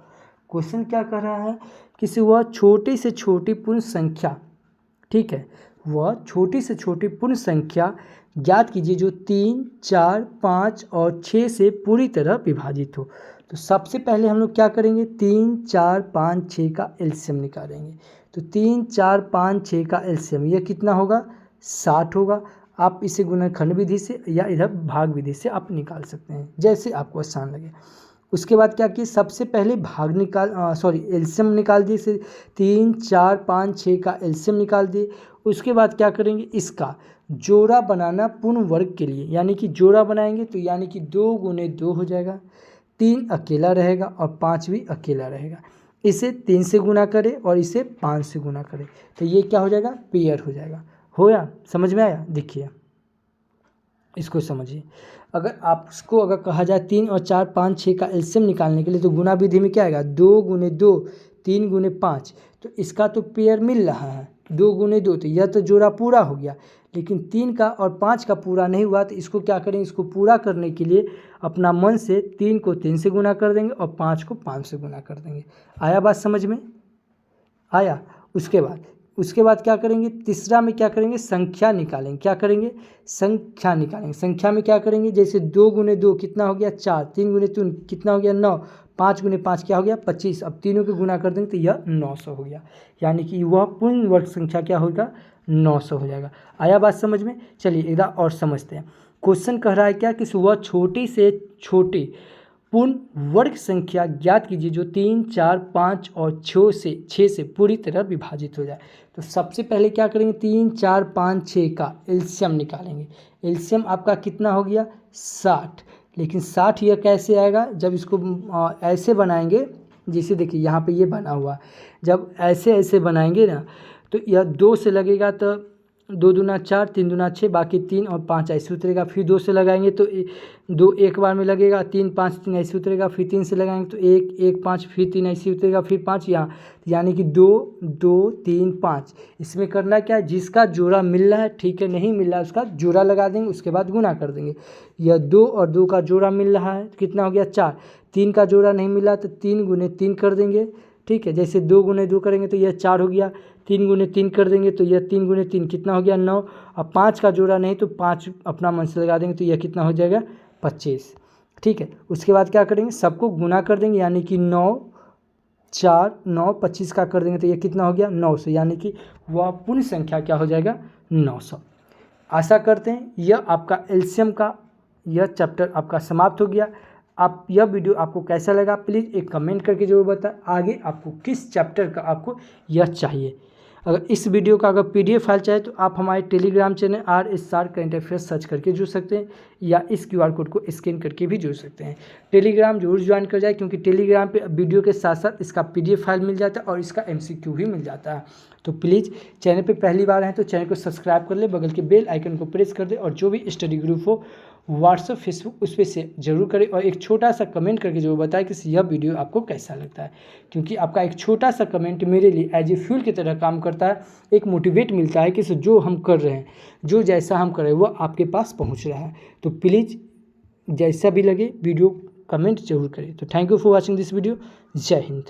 क्वेश्चन क्या कह रहा है कि वह छोटी से छोटी पूर्ण संख्या, ठीक है, वह छोटी से छोटी पूर्ण संख्या ज्ञात कीजिए जो 3, 4, 5 और 6 से पूरी तरह विभाजित हो। तो सबसे पहले हम लोग क्या करेंगे, 3, 4, 5, 6 का एलसीएम निकालेंगे। तो 3, 4, 5, 6 का एलसीएम ये कितना होगा, 60 होगा। आप इसे गुणनखंड विधि से या इधर भाग विधि से आप निकाल सकते हैं, जैसे आपको आसान लगे। उसके बाद क्या किए, सबसे पहले एलसीएम निकाल दिए। 3, 4, 5, 6 का एलसीएम निकाल दिए। उसके बाद क्या करेंगे, इसका जोड़ा बनाना पूर्ण वर्ग के लिए, यानी कि जोड़ा बनाएंगे तो यानी कि 2 गुने 2 हो जाएगा। 3 अकेला रहेगा और 5 भी अकेला रहेगा। इसे 3 से गुना करें और इसे 5 से गुना करें तो ये क्या हो जाएगा, पेयर हो जाएगा। होया, समझ में आया? देखिए इसको समझिए। अगर कहा जाए 3 और 4, 5, 6 का एलसीएम निकालने के लिए तो गुना विधि में क्या आएगा, 2 गुने 2, 3 गुने 5। तो इसका तो पेयर मिल रहा है 2 गुने 2, तो यह तो जोड़ा पूरा हो गया। लेकिन 3 का और 5 का पूरा नहीं हुआ, तो इसको क्या करेंगे, इसको पूरा करने के लिए अपना मन से 3 को 3 से गुना कर देंगे और 5 को 5 से गुना कर देंगे। आया बात समझ में? आया। उसके बाद क्या करेंगे, तीसरा में क्या करेंगे, संख्या निकालेंगे। क्या करेंगे, संख्या निकालेंगे। संख्या में क्या करेंगे, जैसे 2 गुने 2 कितना हो गया, 4, 3 गुने 3 कितना हो गया, 9, 5 गुने 5 क्या हो गया, 25। अब तीनों के गुना कर देंगे तो यह 900 हो गया, यानी कि वह पूर्ण वर्ग संख्या क्या होगा, 900 हो जाएगा। आया बात समझ में? चलिए इधर और समझते हैं। क्वेश्चन कह रहा है क्या कि वह छोटी से छोटी पूर्ण वर्ग संख्या ज्ञात कीजिए जो 3, 4, 5 और 6 से पूरी तरह विभाजित हो जाए। तो सबसे पहले क्या करेंगे, 3, 4, 5, 6 का एलसीएम निकालेंगे। एलसीएम आपका कितना हो गया, 60। लेकिन 60 यह कैसे आएगा, जब इसको ऐसे बनाएंगे, जैसे देखिए यहाँ पे ये बना हुआ, जब ऐसे बनाएंगे ना तो यह 2 से लगेगा तो 2 दूना 4, 3 दूना 6, बाकी 3 और 5 ऐसे उतरेगा। फिर 2 से लगाएंगे तो 2 एक बार में लगेगा, 3, 5, 3 ऐसे उतरेगा। फिर 3 से लगाएंगे तो 1, 1, 5, फिर 3 ऐसे उतरेगा, फिर 5 यहाँ, यानी कि 2, 2, 3, 5। इसमें करना क्या है, जिसका जोड़ा मिल रहा है, ठीक है, नहीं मिल रहा है उसका जोड़ा लगा देंगे, उसके बाद गुना कर देंगे। यह 2 और 2 का जोड़ा मिल रहा है, कितना हो गया, 4। 3 का जोड़ा नहीं मिला तो 3 गुने 3 कर देंगे, ठीक है। जैसे 2 गुने 2 करेंगे तो यह 4 हो गया। 3 गुने 3 कर देंगे तो यह 3 गुने 3 कितना हो गया, 9। अब 5 का जोड़ा नहीं तो 5 अपना मन से लगा देंगे तो यह कितना हो जाएगा, 25, ठीक है। उसके बाद क्या करेंगे, सबको गुना कर देंगे, यानी कि 9, 4, 9, 25 का कर देंगे तो यह कितना हो गया, 900, यानी कि वह पूर्ण संख्या क्या हो जाएगा, 900। आशा करते हैं यह आपका एलसीएम का यह चैप्टर आपका समाप्त हो गया। आप यह वीडियो आपको कैसा लगा प्लीज़ एक कमेंट करके जरूर बताएं। आगे आपको किस चैप्टर का आपको यह चाहिए। अगर इस वीडियो का अगर PDF फाइल चाहे तो आप हमारे Telegram channel RSR current affairs search करके जुड़ सकते हैं, या इस QR कोड को स्कैन करके भी जुड़ सकते हैं। टेलीग्राम जरूर ज्वाइन कर जाए, क्योंकि टेलीग्राम पे वीडियो के साथ साथ इसका PDF फाइल मिल जाता है और इसका MCQ भी मिल जाता है। तो प्लीज़ चैनल पे पहली बार हैं तो चैनल को सब्सक्राइब कर ले, बगल के बेल आइकन को प्रेस कर दे, और जो भी स्टडी ग्रुप हो व्हाट्सअप, फेसबुक, उस पर से जरूर करें, और एक छोटा सा कमेंट करके जरूर बताएं कि यह वीडियो आपको कैसा लगता है, क्योंकि आपका एक छोटा सा कमेंट मेरे लिए एज ए फ्यूल की तरह काम करता है। एक मोटिवेट मिलता है कि जो हम कर रहे हैं, जो जैसा हम कर रहे हैं वो आपके पास पहुंच रहा है। तो प्लीज़ जैसा भी लगे वीडियो कमेंट जरूर करें। तो thank you for watching this video. जय हिंद।